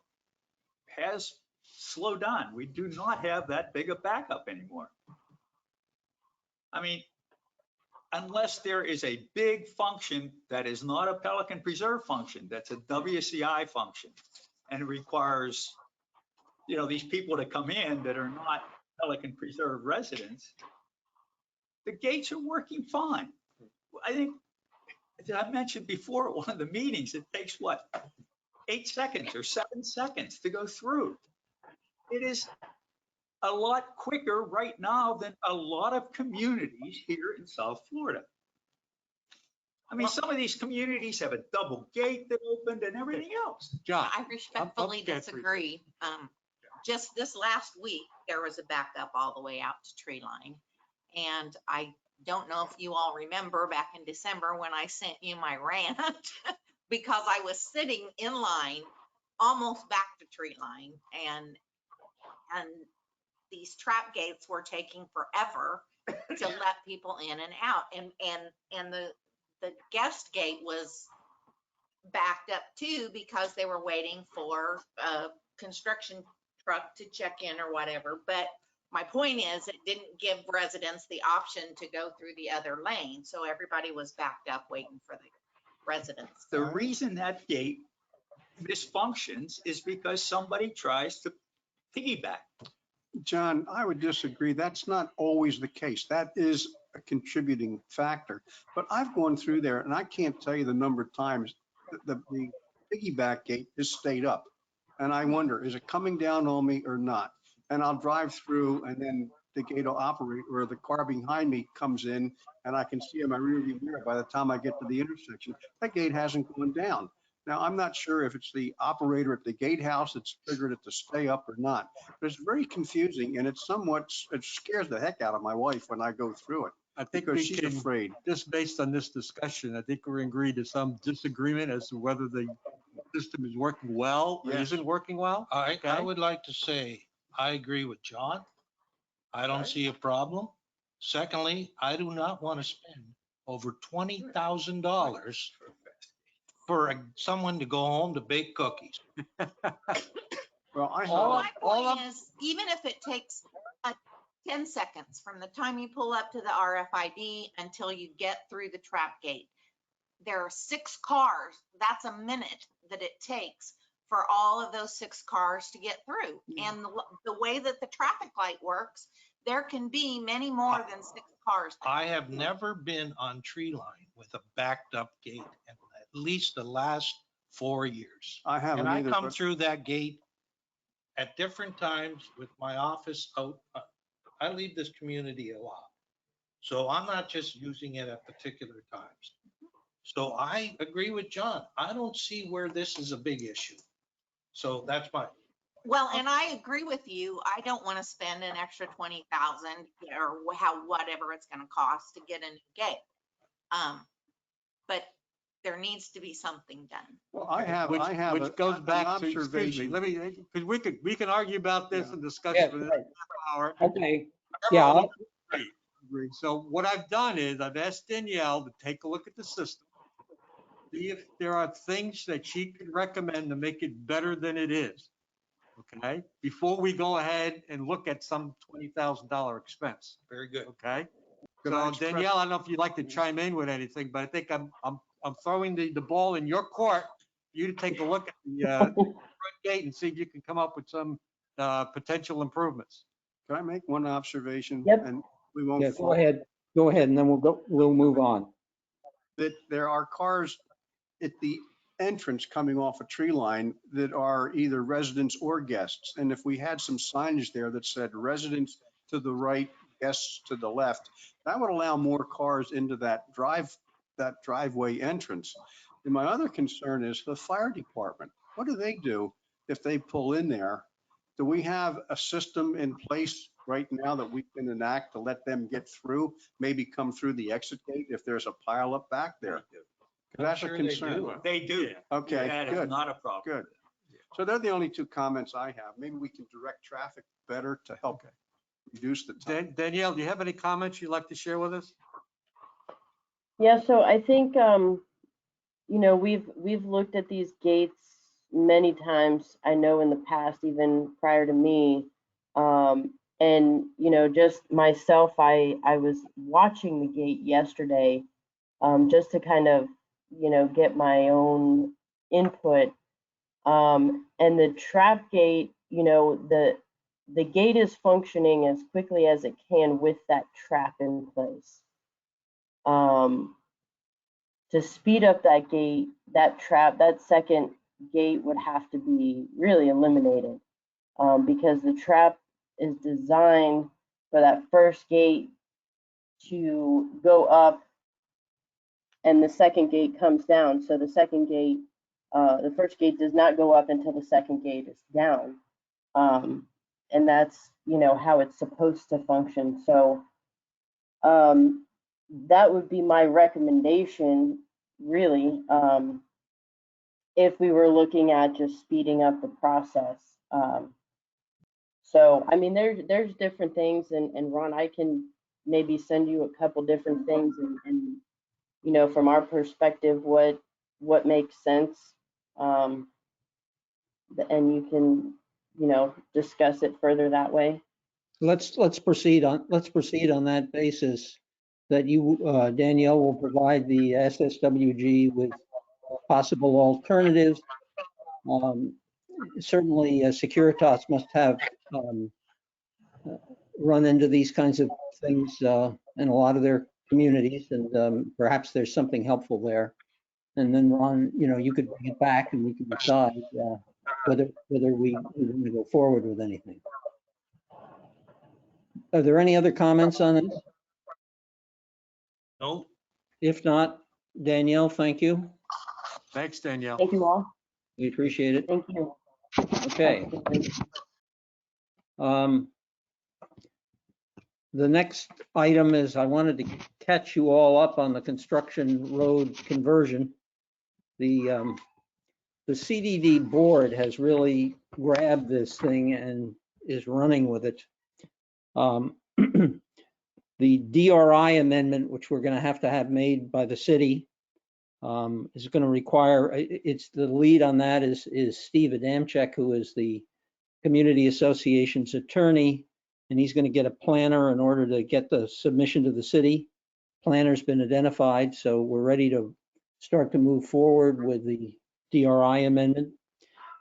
C: has slowed down. We do not have that big a backup anymore. I mean, unless there is a big function that is not a Pelican Preserve function, that's a WCI function, and it requires, you know, these people to come in that are not Pelican Preserve residents, the gates are working fine. I think, as I mentioned before at one of the meetings, it takes what, 8 seconds or 7 seconds to go through. It is a lot quicker right now than a lot of communities here in South Florida. I mean, some of these communities have a double gate that opened and everything else.
G: John,
J: I respectfully
G: okay,
J: disagree. Just this last week, there was a backup all the way out to tree line. And I don't know if you all remember back in December when I sent you my rant because I was sitting in line almost back to tree line and these trap gates were taking forever to let people in and out. And the guest gate was backed up too because they were waiting for a construction truck to check in or whatever. But my point is, it didn't give residents the option to go through the other lane. So everybody was backed up waiting for the residents.
C: The reason that gate misfunctions is because somebody tries to piggyback.
F: John, I would disagree. That's not always the case. That is a contributing factor. But I've gone through there and I can't tell you the number of times the piggyback gate has stayed up. And I wonder, is it coming down on me or not? And I'll drive through and then the gate will operate or the car behind me comes in and I can see in my rearview mirror by the time I get to the intersection, that gate hasn't gone down. Now, I'm not sure if it's the operator at the gatehouse that's triggered it to stay up or not, but it's very confusing and it's somewhat, it scares the heck out of my wife when I go through it.
G: I think
F: Because
G: we
F: she's
G: can,
F: afraid.
G: just based on this discussion, I think we're agreed to some disagreement as to whether the system is working well or
F: Yes.
G: isn't working well.
I: I
G: Okay.
I: would like to say, I agree with John. I don't see a problem. Secondly, I do not want to spend over $20,000 for someone to go home to bake cookies.
F: Well, I
G: All
F: have,
J: My point is, even if it takes 10 seconds from the time you pull up to the RFID until you get through the trap gate, there are 6 cars. That's a minute that it takes for all of those 6 cars to get through. And the way that the traffic light works, there can be many more than 6 cars there.
I: I have never been on tree line with a backed up gate in at least the last 4 years.
F: I haven't
I: And I
F: either,
I: come
F: but
I: through that gate at different times with my office out. I leave this community a lot. So I'm not just using it at particular times. So I agree with John. I don't see where this is a big issue. So that's my,
J: Well, and I agree with you. I don't want to spend an extra 20,000 or whatever it's going to cost to get a new gate. But there needs to be something done.
F: well, I have
G: Which goes
F: an
G: back to, excuse me,
F: observation.
G: let me, because we can argue about this
F: Yeah.
G: and discuss
B: Yeah,
G: it for the
B: right.
G: next hour.
B: Okay, yeah,
G: So what I've done is I've asked Danielle to take a look at the system, see if there are things that she can recommend to make it better than it is. Okay, before we go ahead and look at some $20,000 expense.
I: very good.
G: Okay,
F: Could I
G: so
F: express-
G: Danielle, I don't know if you'd like to chime in with anything, but I think I'm throwing the ball in your court. For you to take a look at the front gate and see if you can come up with some potential improvements.
F: Can I make one observation?
K: Yep.
F: And we won't.
B: yeah, go ahead, and then we'll move on.
F: That there are cars at the entrance coming off a tree line that are either residents or guests. And if we had some signage there that said residents to the right, guests to the left, that would allow more cars into that driveway entrance. And my other concern is the fire department. What do they do if they pull in there? Do we have a system in place right now that we can enact to let them get through, maybe come through the exit gate if there's a pileup back there? That's a
I: sure they
F: concern.
I: do.
C: They do.
F: Okay,
C: That is
F: good,
C: not a problem.
F: good. So they're the only 2 comments I have. Maybe we can direct traffic better to help reduce the time.
G: Danielle, do you have any comments you'd like to share with us?
K: Yeah, so I think, we've looked at these gates many times, I know in the past, even prior to me. And, just myself, I was watching the gate yesterday, just to kind of, get my own input. And the trap gate, the gate is functioning as quickly as it can with that trap in place. To speed up that gate, that second gate would have to be really eliminated, because the trap is designed for that first gate to go up and the second gate comes down. So the first gate does not go up until the second gate is down. And that's, how it's supposed to function. So that would be my recommendation, really, if we were looking at just speeding up the process. So, I mean, there's different things, and Ron, I can maybe send you a couple different things, and from our perspective, what makes sense, and you can, discuss it further that way.
B: Let's proceed on that basis, that you, Danielle, will provide the SSWG with possible alternatives. Certainly, Securitas must have run into these kinds of things in a lot of their communities, and perhaps there's something helpful there. And then, Ron, you could bring it back and we can decide whether we want to go forward with anything. Are there any other comments on this?
C: No,
B: If not, Danielle, thank you.
G: Thanks, Danielle.
K: Thank you all.
B: We appreciate it.
K: Thank you.
B: Okay. The next item is, I wanted to catch you all up on the construction road conversion. The CDD board has really grabbed this thing and is running with it. The DRI amendment, which we're going to have made by the city, is going to require, it's the lead on that is Steve Adamczyk, who is the community association's attorney, and he's going to get a planner in order to get the submission to the city. Planner's been identified, so we're ready to start to move forward with the DRI amendment.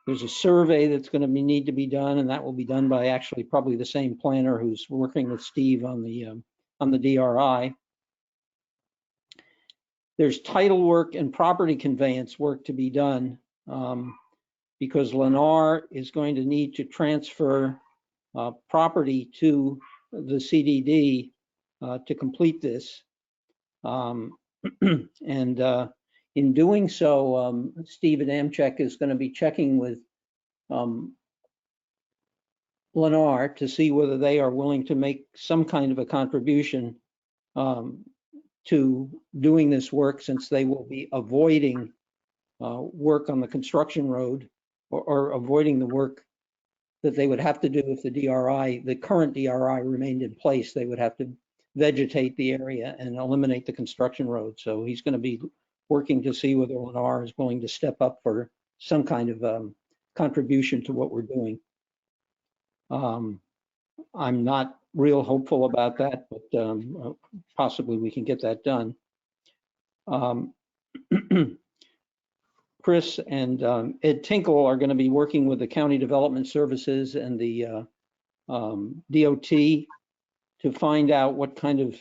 B: There's a survey that's going to need to be done, and that will be done by actually probably the same planner who's working with Steve on the DRI. There's title work and property conveyance work to be done, because Lennar is going to need to transfer property to the CDD to complete this. And in doing so, Steve Adamczyk is going to be checking with Lennar to see whether they are willing to make some kind of a contribution to doing this work, since they will be avoiding work on the construction road, or avoiding the work that they would have to do if the current DRI remained in place. They would have to vegetate the area and eliminate the construction road. So he's going to be working to see whether Lennar is willing to step up for some kind of contribution to what we're doing. I'm not real hopeful about that, but possibly we can get that done. Chris and Ed Tinkle are going to be working with the County Development Services and the DOT to find out what kind of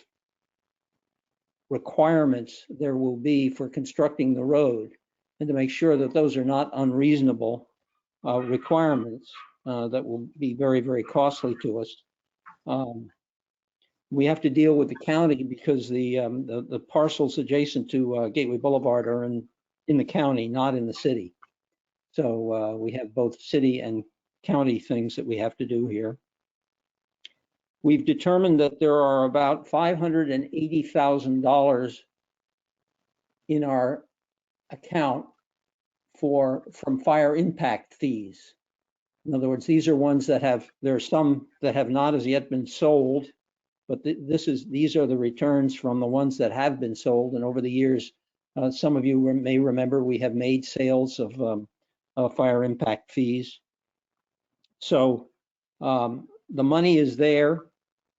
B: requirements there will be for constructing the road, and to make sure that those are not unreasonable requirements that will be very, very costly to us. We have to deal with the county because the parcels adjacent to Gateway Boulevard are in the county, not in the city. So we have both city and county things that we have to do here. We've determined that there are about $580,000 in our account from fire impact fees. In other words, these are ones that there are some that have not as yet been sold, but these are the returns from the ones that have been sold. And over the years, some of you may remember we have made sales of fire impact fees. So the money is there.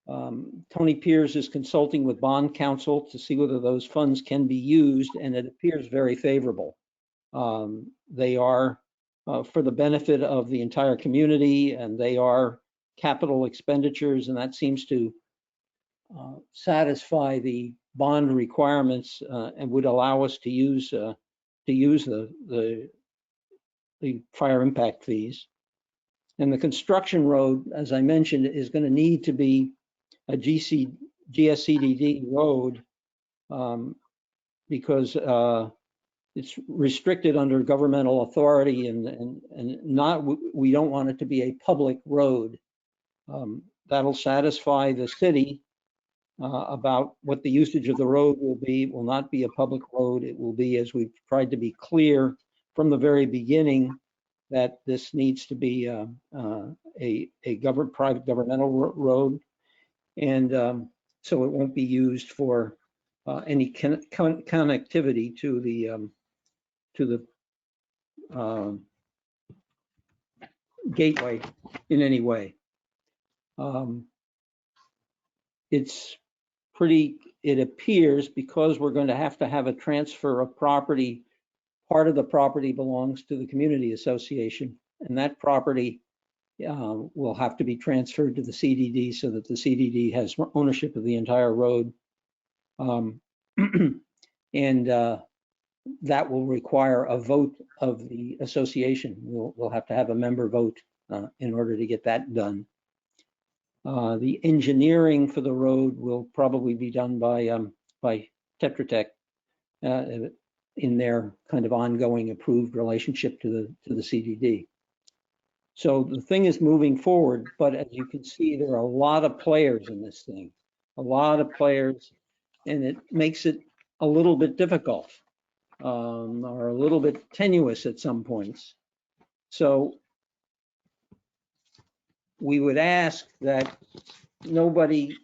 B: Tony Pierce is consulting with bond counsel to see whether those funds can be used, and it appears very favorable. They are for the benefit of the entire community, and they are capital expenditures, and that seems to satisfy the bond requirements and would allow us to use the fire impact fees. And the construction road, as I mentioned, is going to need to be a GSCDD road because it's restricted under governmental authority and not, we don't want it to be a public road. That'll satisfy the city about what the usage of the road will be. It will not be a public road. It will be, as we've tried to be clear from the very beginning, that this needs to be a private governmental road. And so it won't be used for any connectivity to the gateway in any way. It appears, because we're going to have a transfer of property, part of the property belongs to the community association, and that property will have to be transferred to the CDD so that the CDD has ownership of the entire road. And that will require a vote of the association. We'll have to have a member vote in order to get that done. The engineering for the road will probably be done by Tetra Tech in their kind of ongoing approved relationship to the CDD. So the thing is moving forward, but as you can see, there are a lot of players in this thing, a lot of players, and it makes it a little bit difficult or a little bit tenuous at some points. So we would ask that nobody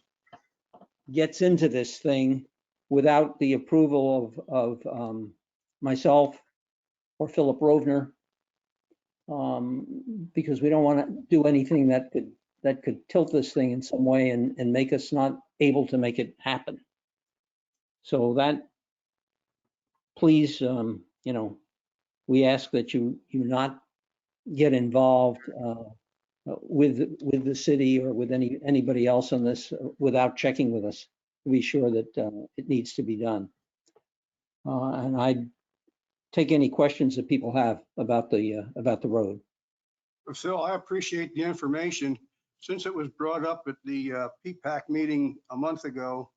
B: gets into this thing without the approval of myself or Philip Rovner, because we don't want to do anything that could tilt this thing in some way and make us not able to make it happen. So that, please, we ask that you not get involved with the city or with anybody else on this without checking with us to be sure that it needs to be done. And I'd take any questions that people have about the road.
F: Phil, I appreciate the information. Since it was brought up at the PPAC meeting a month ago,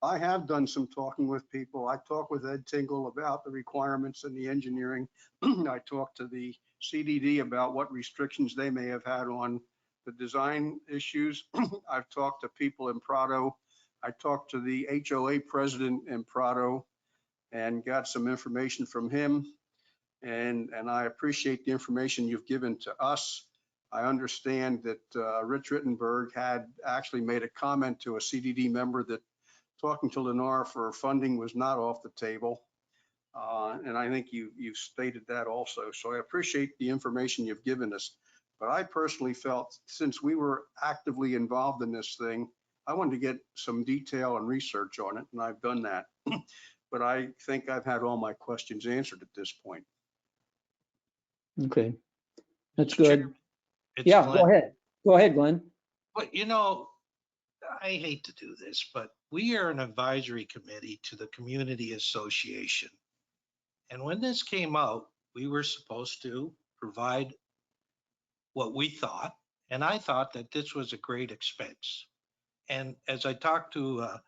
F: I have done some talking with people. I talked with Ed Tingle about the requirements and the engineering. I talked to the CDD about what restrictions they may have had on the design issues. I've talked to people in Prado. I talked to the HOA president in Prado and got some information from him. And I appreciate the information you've given to us. I understand that Rich Rittenberg had actually made a comment to a CDD member that talking to Lennar for funding was not off the table. And I think you've stated that also. So I appreciate the information you've given us. But I personally felt, since we were actively involved in this thing, I wanted to get some detail and research on it, and I've done that. But I think I've had all my questions answered at this point.
B: Okay, that's
I: Mr.
B: good.
I: Chairman, it's
B: Yeah,
I: Glenn.
B: go ahead. Go ahead, Glenn.
I: But I hate to do this, but we are an advisory committee to the community association. And when this came out, we were supposed to provide what we thought, and I thought that this was a great expense. And as I talked to a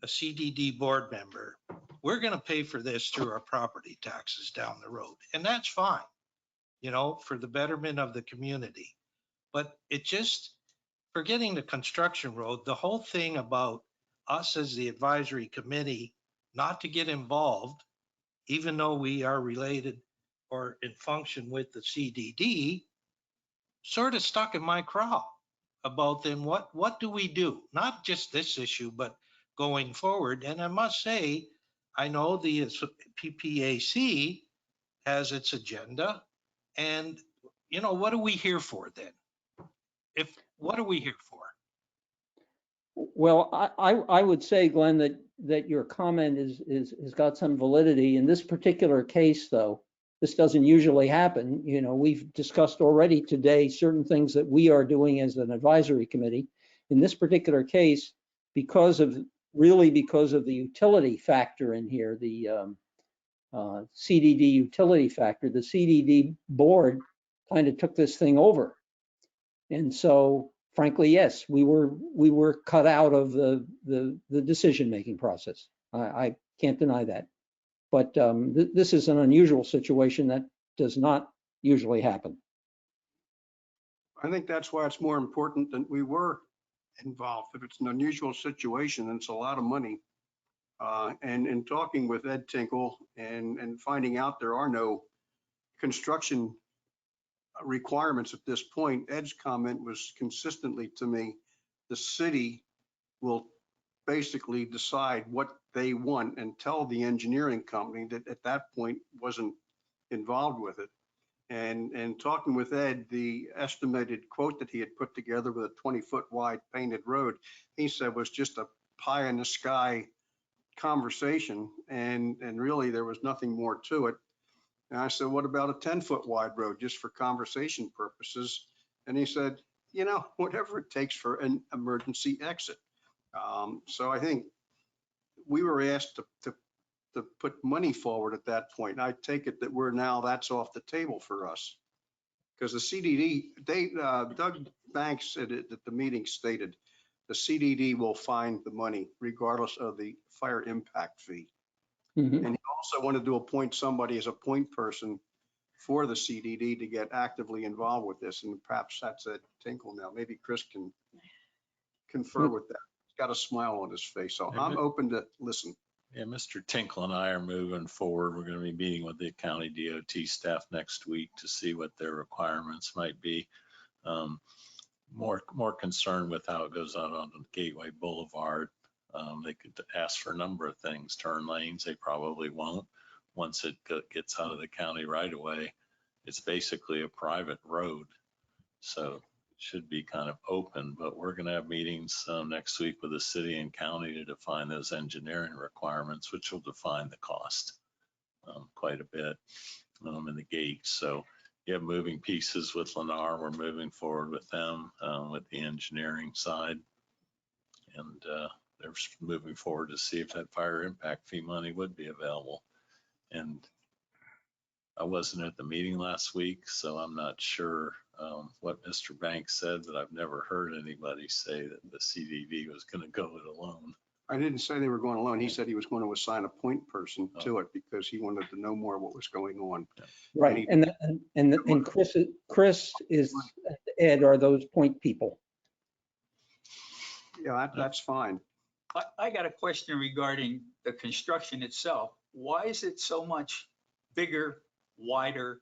I: CDD board member, we're going to pay for this through our property taxes down the road, and that's fine, for the betterment of the community. But it just, forgetting the construction road, the whole thing about us as the advisory committee not to get involved, even though we are related or in function with the CDD, sort of stuck in my craw about then what do we do? Not just this issue, but going forward. And I must say, I know the PPAC has its agenda, and what are we here for then? What are we here for?
B: Well, I would say, Glenn, that your comment has got some validity. In this particular case, though, this doesn't usually happen. We've discussed already today certain things that we are doing as an advisory committee. In this particular case, because of the utility factor in here, the CDD utility factor, the CDD board kind of took this thing over. And so, frankly, yes, we were cut out of the decision-making process. I can't deny that. But this is an unusual situation that does not usually happen.
F: I think that's why it's more important that we were involved. If it's an unusual situation, and it's a lot of money. And in talking with Ed Tinkle and finding out there are no construction requirements at this point, Ed's comment was consistently to me, the city will basically decide what they want and tell the engineering company that at that point wasn't involved with it. And talking with Ed, the estimated quote that he had put together with a 20-foot wide painted road, he said was just a pie in the sky conversation. And really there was nothing more to it. And I said, what about a 10-foot wide road just for conversation purposes? And he said, whatever it takes for an emergency exit. So I think we were asked to put money forward at that point. I take it that that's off the table for us. Because the CDD, Doug Banks at the meeting stated, the CDD will find the money regardless of the fire impact fee.
B: Mm-hmm.
F: And he also wanted to appoint somebody as a point person for the CDD to get actively involved with this. And perhaps that's at Tinkle now. Maybe Chris can confer with that. He's got a smile on his face. So I'm open to listen.
D: Yeah, Mr. Tinkle and I are moving forward. We're going to be meeting with the county DOT staff next week to see what their requirements might be. More concerned with how it goes out on Gateway Boulevard. They could ask for a number of things. Turn lanes, they probably won't. Once it gets out of the county right away, it's basically a private road. So it should be kind of open, but we're going to have meetings next week with the city and county to define those engineering requirements, which will define the cost quite a bit in the gate. So you have moving pieces with Lennar. We're moving forward with them with the engineering side. And they're moving forward to see if that fire impact fee money would be available. And I wasn't at the meeting last week, so I'm not sure what Mr. Banks said, but I've never heard anybody say that the CDD was going to go it alone.
F: I didn't say they were going alone. He said he was going to assign a point person to it because he wanted to know more what was going on.
B: Right. And Chris is Ed are those point people.
F: Yeah, that's fine.
C: I got a question regarding the construction itself. Why is it so much bigger, wider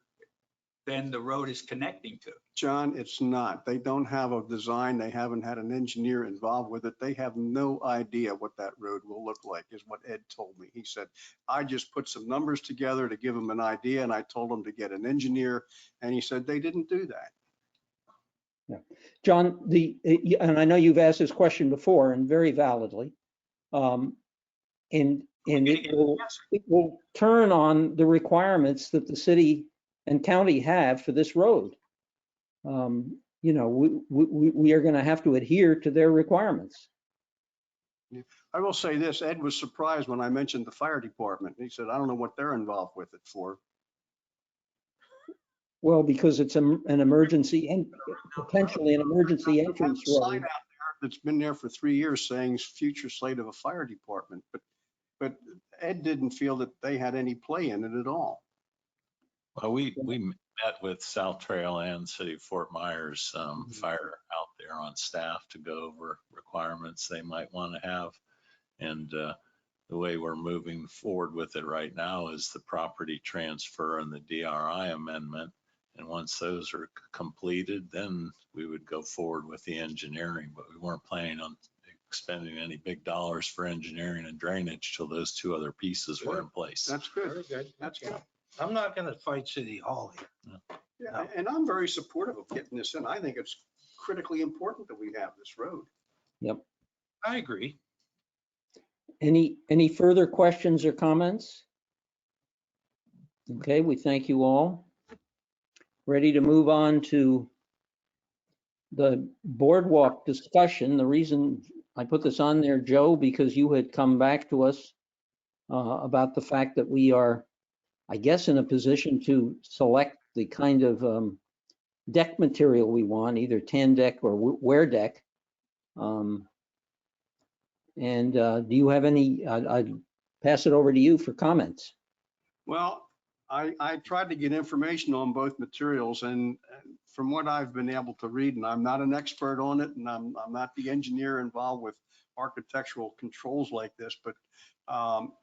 C: than the road is connecting to?
F: John, it's not. They don't have a design. They haven't had an engineer involved with it. They have no idea what that road will look like, is what Ed told me. He said, I just put some numbers together to give them an idea, and I told them to get an engineer, and he said they didn't do that.
B: Yeah. John, and I know you've asked this question before and very validly, and it will turn on the requirements that the city and county have for this road. We are going to have to adhere to their requirements.
F: I will say this, Ed was surprised when I mentioned the fire department. He said, I don't know what they're involved with it for.
B: Well, because it's an emergency and potentially an emergency entrance road.
F: Sign out there that's been there for 3 years saying future slate of a fire department, but Ed didn't feel that they had any play in it at all.
D: Well, we met with South Trail and City of Fort Myers fire out there on staff to go over requirements they might want to have. And the way we're moving forward with it right now is the property transfer and the Dri Amendment. And once those are completed, then we would go forward with the engineering, but we weren't planning on expending any big dollars for engineering and drainage till those two other pieces were in place.
F: That's good.
I: Very good.
F: That's
I: Okay.
F: good.
I: I'm not gonna fight City Hall here.
F: Yeah, and I'm very supportive of getting this in. I think it's critically important that we have this road.
I: I agree.
B: Any further questions or comments? Okay, we thank you all. Ready to move on to the boardwalk discussion. The reason I put this on there, Joe, because you had come back to us about the fact that we are, I guess, in a position to select the kind of deck material we want, either tan deck or wear deck. Do you have any, I'd pass it over to you for comments.
F: Well, I tried to get information on both materials, and from what I've been able to read, and I'm not an expert on it, and I'm not the engineer involved with architectural controls like this, but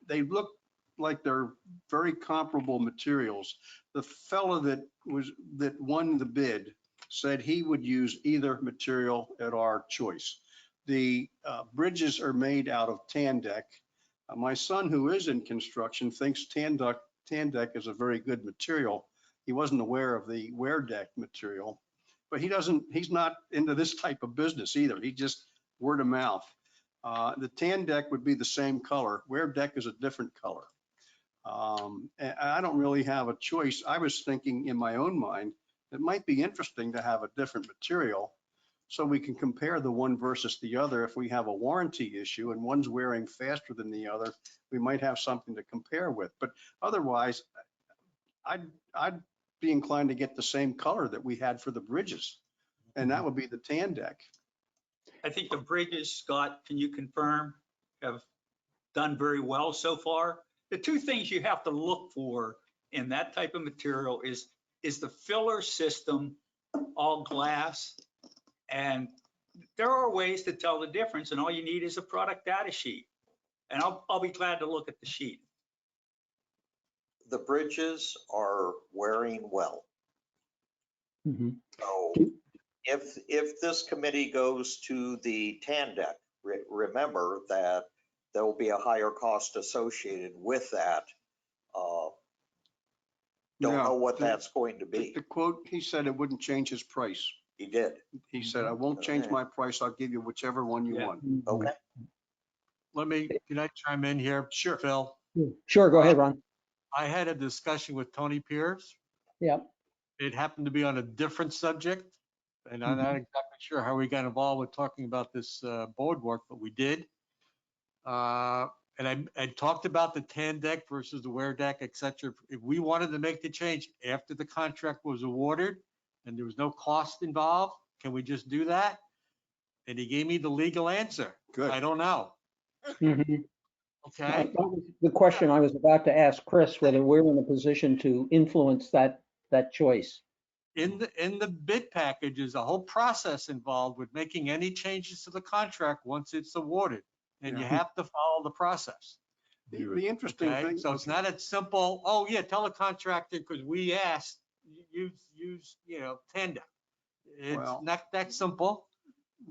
F: they look like they're very comparable materials. The fellow that won the bid said he would use either material at our choice. The bridges are made out of tan deck. My son, who is in construction, thinks tan deck is a very good material. He wasn't aware of the wear deck material, but he's not into this type of business either. He just word of mouth. The tan deck would be the same color. Wear deck is a different color. And I don't really have a choice. I was thinking in my own mind, it might be interesting to have a different material so we can compare the one versus the other. If we have a warranty issue and one's wearing faster than the other, we might have something to compare with. But otherwise, I'd be inclined to get the same color that we had for the bridges, and that would be the tan deck.
C: I think the bridges, Scott, can you confirm, have done very well so far? The two things you have to look for in that type of material is the filler system all glass? And there are ways to tell the difference, and all you need is a product data sheet. And I'll be glad to look at the sheet.
H: The bridges are wearing well.
B: Mhm.
H: So if this committee goes to the tan deck, remember that there will be a higher cost associated with that. Don't know what that's going to be.
F: The quote, he said it wouldn't change his price.
H: He did.
F: He said, I won't change my price. I'll give you whichever one you want.
H: Okay.
G: Can I chime in here?
F: Sure.
G: Phil,
B: Sure, go ahead, Ron.
G: I had a discussion with Tony Pierce.
B: Yeah.
G: It happened to be on a different subject, and I'm not exactly sure how we got involved with talking about this boardwalk, but we did. And I talked about the tan deck versus the wear deck, et cetera. If we wanted to make the change after the contract was awarded and there was no cost involved, can we just do that? And he gave me the legal answer.
F: Good.
G: I don't know.
B: Mhm.
G: Okay.
B: That was the question I was about to ask Chris, whether we're in a position to influence that choice.
G: In the bid package is a whole process involved with making any changes to the contract once it's awarded. And you
F: Yeah.
G: have to follow the process.
F: The interesting
G: Okay,
F: thing.
G: so it's not as simple, oh yeah, tell the contractor because we asked, use, tan deck. It's
F: Well-
G: not that simple.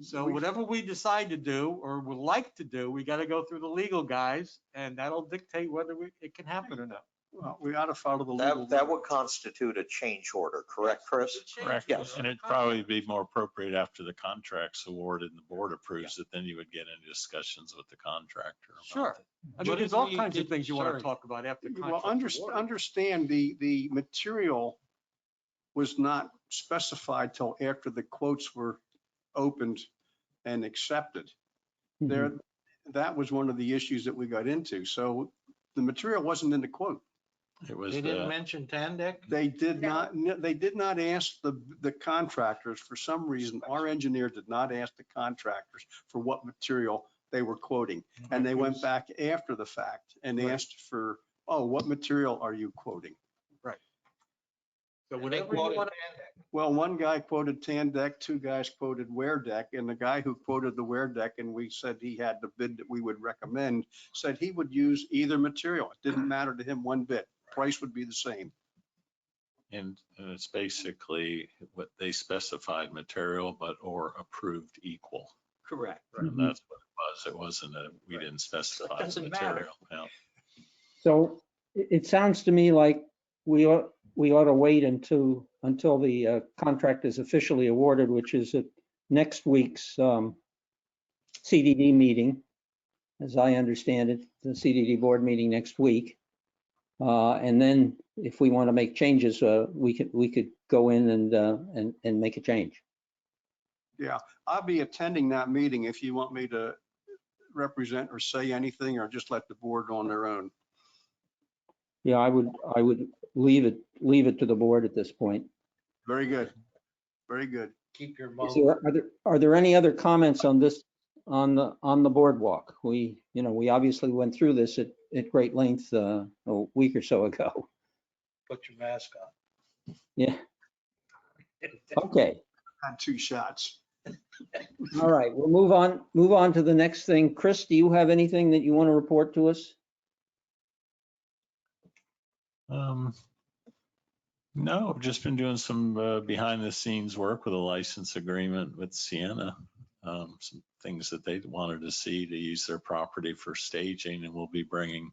G: So whatever we decide to do or would like to do, we got to go through the legal guys, and that'll dictate whether it can happen or not.
F: Well, we ought to follow the legal.
H: That would constitute a change order, correct, Chris?
D: Correct.
H: Yes.
D: And it'd probably be more appropriate after the contract's awarded and the board approves it, then you would get into discussions with the contractor. about
G: Sure.
D: it.
G: I mean,
I: What
G: there's
I: if
G: all
I: we
G: kinds of
I: did-
G: things you want
I: sorry.
G: to talk about after the
F: Well,
G: contract's awarded.
F: understand the material was not specified till after the quotes were opened and accepted. There, that was one of the issues that we got into. So the material wasn't in the quote.
D: It was
I: They didn't mention tan deck?
F: They did not ask the contractors for some reason. Our engineer did not ask the contractors for what material they were quoting. And they went back after the fact and asked for, oh, what material are you quoting?
G: So
I: And they
G: whatever you
I: quoted
G: want.
I: tan deck.
F: Well, one guy quoted tan deck, two guys quoted wear deck, and the guy who quoted the wear deck, and we said he had the bid that we would recommend, said he would use either material. It didn't matter to him one bit. Price would be the same.
D: And it's basically what they specified material, but or approved equal.
C: Correct.
D: And that's what it was. It wasn't we didn't specify the
C: Doesn't matter.
D: material. Yeah.
B: So it sounds to me like we ought to wait until the contract is officially awarded, which is at next week's CDD meeting, as I understand it, the CDD board meeting next week. And then if we want to make changes, we could go in and make a change.
F: Yeah, I'll be attending that meeting if you want me to represent or say anything, or just let the board on their own.
B: Yeah, I would leave it to the board at this point.
F: Very good. Very good.
I: Keep your
B: Is
I: mouth.
B: are there any other comments on this, on the boardwalk? We obviously went through this at great length a week or so ago.
I: Put your mask on.
B: Yeah. Okay.
F: Had 2 shots.
B: All right. We'll move on to the next thing. Chris, do you have anything that you want to report to us?
D: No, I've just been doing some behind the scenes work with a license agreement with Sienna. Some things that they wanted to see to use their property for staging, and we'll be bringing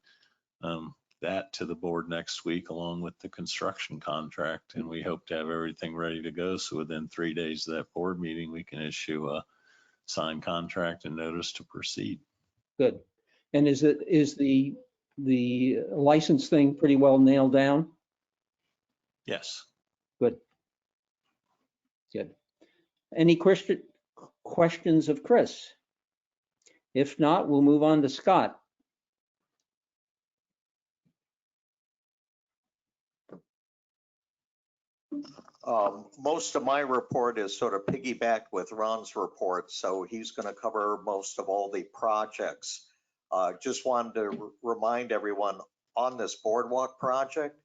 D: that to the board next week along with the construction contract. And we hope to have everything ready to go. So within 3 days of that board meeting, we can issue a signed contract and notice to proceed.
B: Good. And is the license thing pretty well nailed down?
D: Yes.
B: Good. Good. Any questions of Chris? If not, we'll move on to Scott.
H: Most of my report is sort of piggybacked with Ron's report, so he's going to cover most of all the projects. Just wanted to remind everyone on this boardwalk project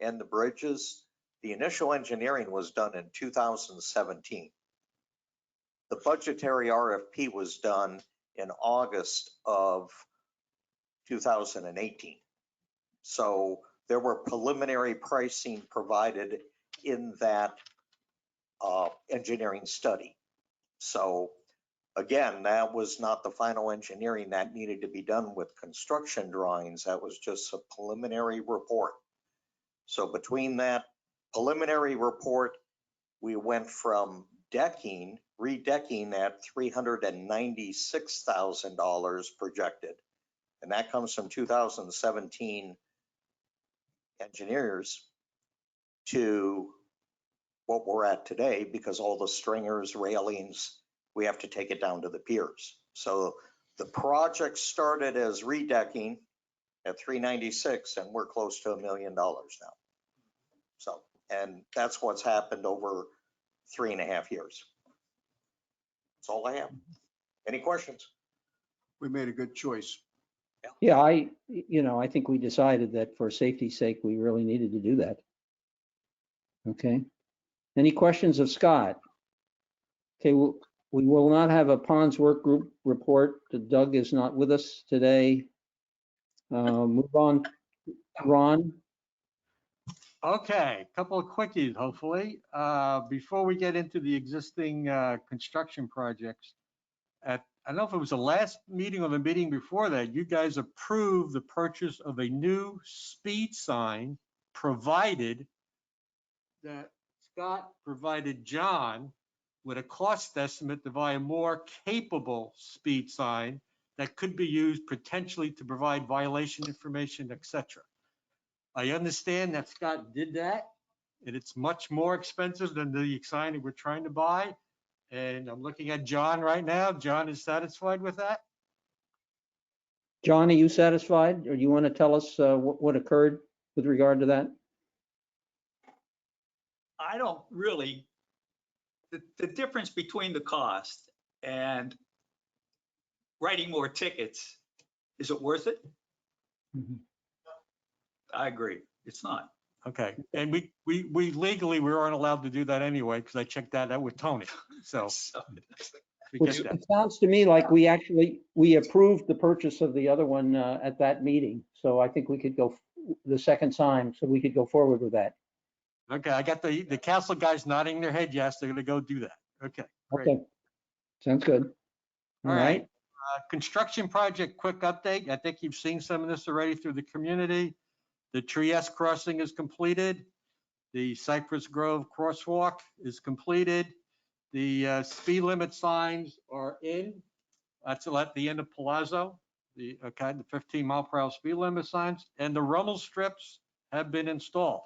H: and the bridges, the initial engineering was done in 2017. The budgetary RFP was done in August of 2018. So there were preliminary pricing provided in that engineering study. So again, that was not the final engineering that needed to be done with construction drawings. That was just a preliminary report. So between that preliminary report, we went from redecking at $396,000 projected. And that comes from 2017 engineers to what we're at today, because all the stringers, railings, we have to take it down to the piers. So the project started as redecking at 396, and we're close to $1 million now. So, and that's what's happened over 3.5 years. That's all I have. Any questions?
F: We made a good choice.
B: Yeah, I think we decided that for safety's sake, we really needed to do that. Okay. Any questions of Scott? Okay, we will not have a ponds work group report. Doug is not with us today. Move on. Ron?
G: Okay, couple of quickies, hopefully. Before we get into the existing construction projects, I don't know if it was the last meeting or the meeting before that, you guys approved the purchase of a new speed sign, provided that Scott provided John with a cost estimate to buy a more capable speed sign that could be used potentially to provide violation information, etc. I understand that Scott did that, and it's much more expensive than the sign that we're trying to buy. And I'm looking at John right now. John is satisfied with that?
B: John, are you satisfied? Or do you want to tell us what occurred with regard to that?
C: I don't really, the difference between the cost and writing more tickets, is it worth it? I agree. It's not.
G: Okay, and we legally, we aren't allowed to do that anyway, because I checked that out with Tony, so. we
B: Which
G: get that.
B: it sounds to me like we approved the purchase of the other one at that meeting. So I think we could go the second time, so we could go forward with that.
G: Okay, I got the council guys nodding their head, yes, they're gonna go do that. Okay, great.
B: Okay, sounds good. All right.
G: Construction project, quick update. I think you've seen some of this already through the community. The Trieste crossing is completed. The Cypress Grove crosswalk is completed. The speed limit signs are in. That's at the end of Palazzo, the 15 mile per hour speed limit signs, and the rumble strips have been installed.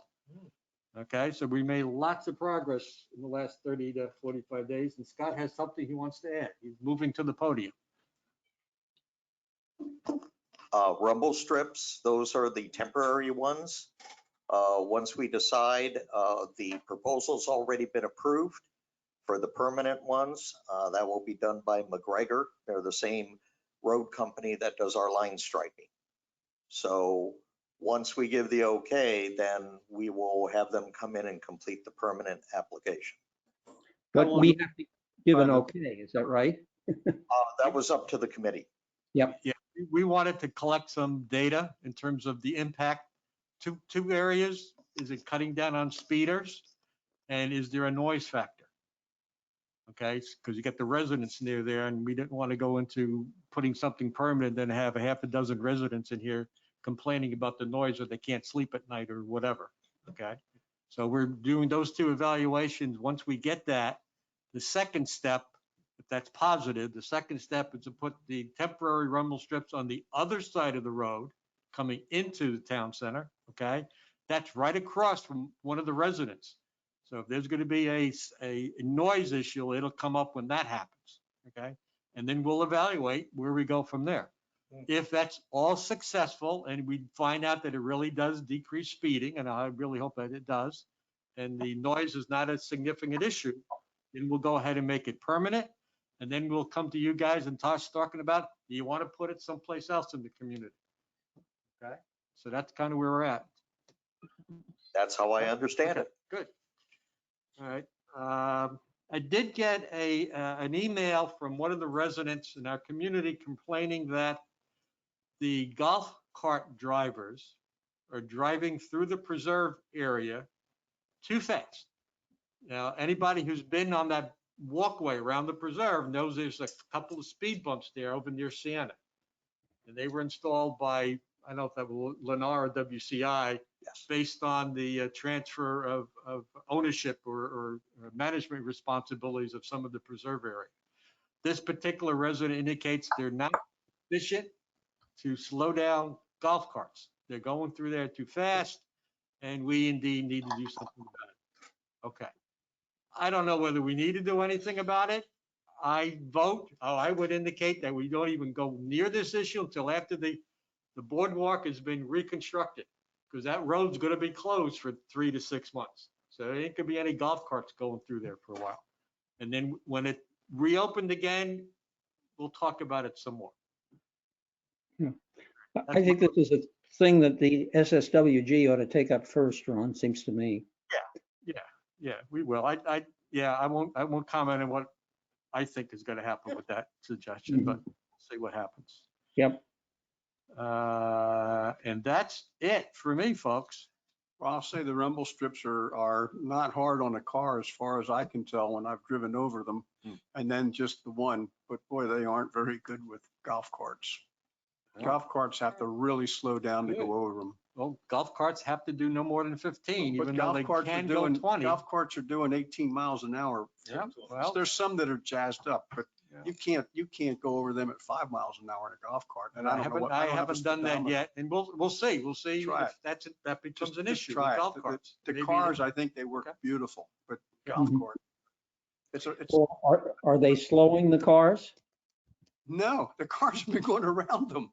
G: Okay, so we made lots of progress in the last 30 to 45 days, and Scott has something he wants to add. He's moving to the podium.
H: Rumble strips, those are the temporary ones. Once we decide, the proposal's already been approved for the permanent ones. That will be done by McGregor. They're the same road company that does our line striping. So once we give the okay, then we will have them come in and complete the permanent application.
B: But we have to give an okay, is that right?
H: That was up to the committee.
B: Yep.
G: Yeah, we wanted to collect some data in terms of the impact. Two areas. Is it cutting down on speeders? And is there a noise factor? Okay, because you get the residents near there, and we didn't want to go into putting something permanent, then have a half a dozen residents in here complaining about the noise, or they can't sleep at night or whatever. Okay, so we're doing those two evaluations. Once we get that, the second step, if that's positive, the second step is to put the temporary rumble strips on the other side of the road coming into the town center. Okay, that's right across from one of the residents. So if there's going to be a noise issue, it'll come up when that happens. Okay, and then we'll evaluate where we go from there. If that's all successful and we find out that it really does decrease speeding, and I really hope that it does, and the noise is not a significant issue, then we'll go ahead and make it permanent. And then we'll come to you guys and Tosh talking about, do you want to put it someplace else in the community? Okay, so that's kind of where we're at.
H: That's how I understand it.
G: Good. All right. I did get an email from one of the residents in our community complaining that the golf cart drivers are driving through the preserve area too fast. Now, anybody who's been on that walkway around the preserve knows there's a couple of speed bumps there over near Sienna. And they were installed by, I don't know if that was Lennar or WCI,
H: Yes.
G: based on the transfer of ownership or management responsibilities of some of the preserve area. This particular resident indicates they're not efficient to slow down golf carts. They're going through there too fast, and we indeed need to do something about it. Okay. I don't know whether we need to do anything about it. I would indicate that we don't even go near this issue until after the boardwalk has been reconstructed, because that road's going to be closed for 3 to 6 months. So there ain't going to be any golf carts going through there for a while. And then when it reopened again, we'll talk about it some more.
B: I think this is a thing that the SSWG ought to take up first, Ron, seems to me.
G: Yeah, we will. I won't comment on what I think is going to happen with that suggestion, but see what happens.
B: Yep.
G: And that's it for me, folks.
F: Well, I'll say the rumble strips are not hard on a car as far as I can tell when I've driven over them. And then just the one, but boy, they aren't very good with golf carts. Golf carts have to really slow down to go over them.
G: Well, golf carts have to do no more than 15,
F: But
G: even though they can go 20.
F: Golf carts are doing 18 miles an hour.
G: Yeah, well,
F: There's some that are jazzed up, but you can't go over them at 5 miles an hour in a golf cart. And
G: I haven't done that yet, and we'll see. We'll see
F: Try
G: if that becomes an issue
F: try
G: with
F: it.
G: golf carts.
F: The
G: Maybe
F: cars, I think they work beautiful, but golf cart.
B: Well, are they slowing the cars?
F: No, the cars have been going around them.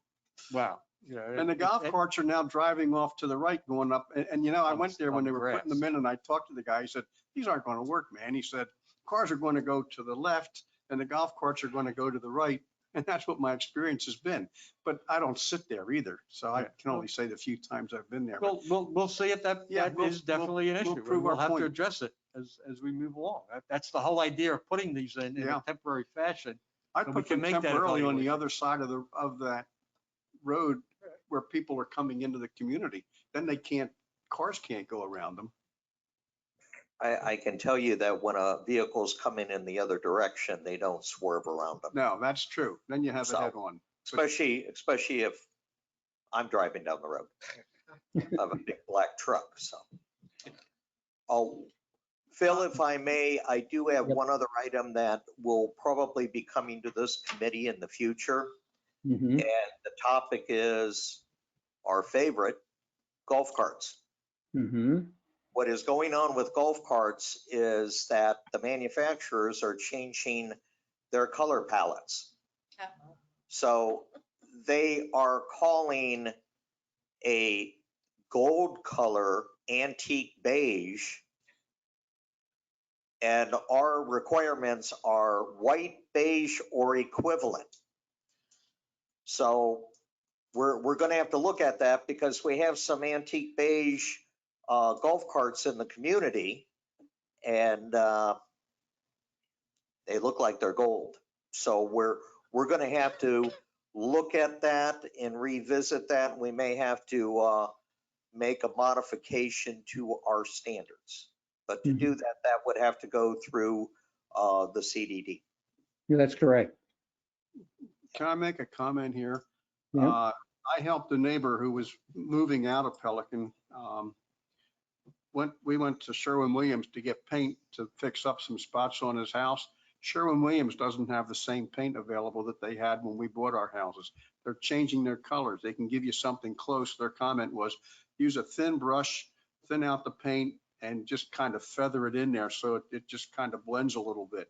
G: Wow. Yeah,
F: And the golf carts are now driving off to the right going up. And you know, I went there when they were putting them in and I talked to the guy. He said, these aren't going to work, man. He said, cars are going to go to the left and the golf carts are going to go to the right. And that's what my experience has been. But I don't sit there either. So I can only say the few times I've been there.
G: We'll see if that is definitely an issue. We'll have to address it as we move along. That's the whole idea of putting these in a temporary fashion.
F: I put them temporarily on the other side of that road where people are coming into the community. Then cars can't go around them.
H: I can tell you that when a vehicle's coming in the other direction, they don't swerve around them.
F: No, that's true. Then you have it
H: So-
F: head on.
H: Especially if I'm driving down the road. I have a big black truck, so. Oh, Phil, if I may, I do have
B: Yep.
H: one other item that will probably be coming to this committee in the future.
B: Mhm.
H: And the topic is our favorite, golf carts.
B: Mhm.
H: What is going on with golf carts is that the manufacturers are changing their color palettes. So they are calling a gold color antique beige. And our requirements are white, beige, or equivalent. So we're going to have to look at that because we have some antique beige golf carts in the community, and they look like they're gold. So we're going to have to look at that and revisit that. We may have to make a modification to our standards. But to do that, that would have to go through the CDD.
B: Yeah, that's correct.
F: Can I make a comment here?
B: Yeah.
F: I helped a neighbor who was moving out of Pelican. We went to Sherwin-Williams to get paint to fix up some spots on his house. Sherwin-Williams doesn't have the same paint available that they had when we bought our houses. They're changing their colors. They can give you something close. Their comment was, use a thin brush, thin out the paint, and just kind of feather it in there so it just kind of blends a little bit.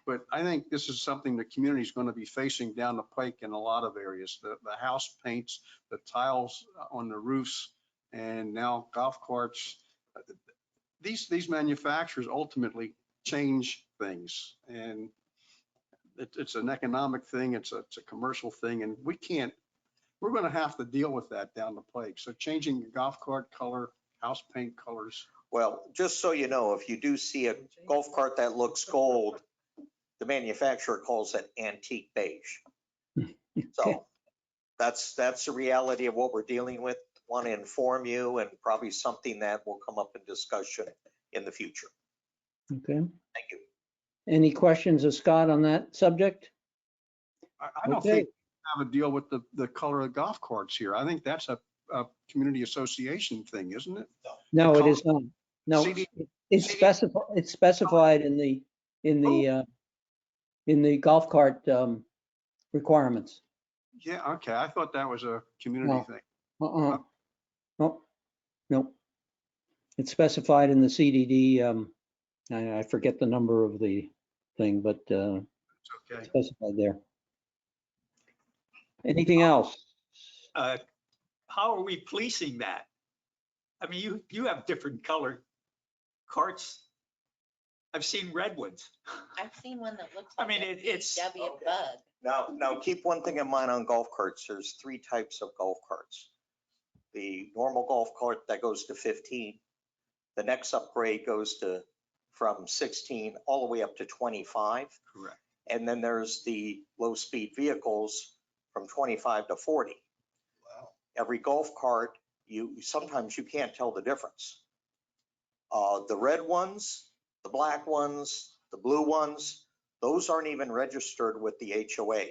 F: But I think this is something the community is going to be facing down the pike in a lot of areas. The house paints, the tiles on the roofs, and now golf carts. These manufacturers ultimately change things, and it's an economic thing. It's a commercial thing, and we're going to have to deal with that down the pike. So changing the golf cart color, house paint colors.
H: Well, just so you know, if you do see a golf cart that looks gold, the manufacturer calls it antique beige. So that's the reality of what we're dealing with. Want to inform you, and probably something that will come up in discussion in the future.
B: Okay.
H: Thank you.
B: Any questions of Scott on that subject?
F: I don't
B: Okay.
F: think we have a deal with the color of golf carts here. I think that's a community association thing, isn't it?
B: No,
F: The
B: it is not. No,
F: CD
B: it's specified in the golf cart requirements.
F: Yeah, okay. I thought that was a community
B: No.
F: thing.
B: Nope. It's specified in the CDD. I forget the number of the thing, but
F: It's okay.
B: specified there. Anything else?
C: How are we policing that? I mean, you have different colored carts. I've seen red ones.
J: I've seen one that looks
C: I
J: like
C: mean,
J: a
C: it's.
J: VW bug.
H: Now keep one thing in mind on golf carts. There's 3 types of golf carts. The normal golf cart that goes to 15. The next upgrade goes to from 16 all the way up to 25.
C: Correct.
H: And then there's the low speed vehicles from 25 to 40.
I: Wow.
H: Every golf cart, sometimes you can't tell the difference. The red ones, the black ones, the blue ones, those aren't even registered with the HOA,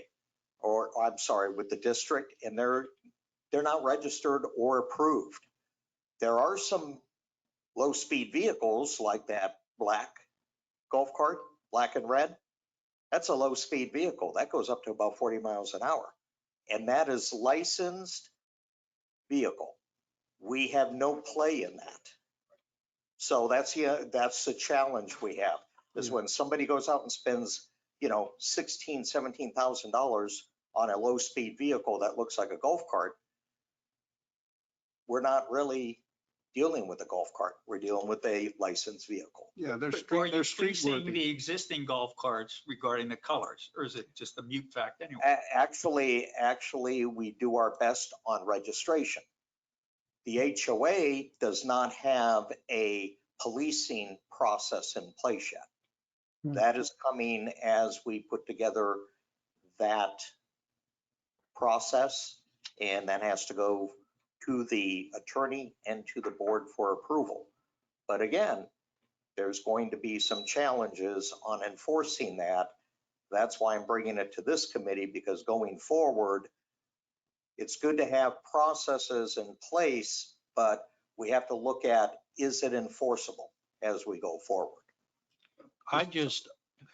H: or I'm sorry, with the district, and they're not registered or approved. There are some low speed vehicles like that black golf cart, black and red. That's a low speed vehicle. That goes up to about 40 miles an hour. And that is licensed vehicle. We have no play in that. So that's the challenge we have, is when somebody goes out and spends, $16,000, $17,000 on a low speed vehicle that looks like a golf cart, we're not really dealing with a golf cart. We're dealing with a licensed vehicle.
F: Yeah,
C: Are
F: they're
C: you
F: street
C: policing
F: worthy.
C: the existing golf carts regarding the colors, or is it just a mute fact anyway?
H: Actually, we do our best on registration. The HOA does not have a policing process in place yet. That is coming as we put together that process, and that has to go to the attorney and to the board for approval. But again, there's going to be some challenges on enforcing that. That's why I'm bringing it to this committee, because going forward, it's good to have processes in place, but we have to look at, is it enforceable as we go forward?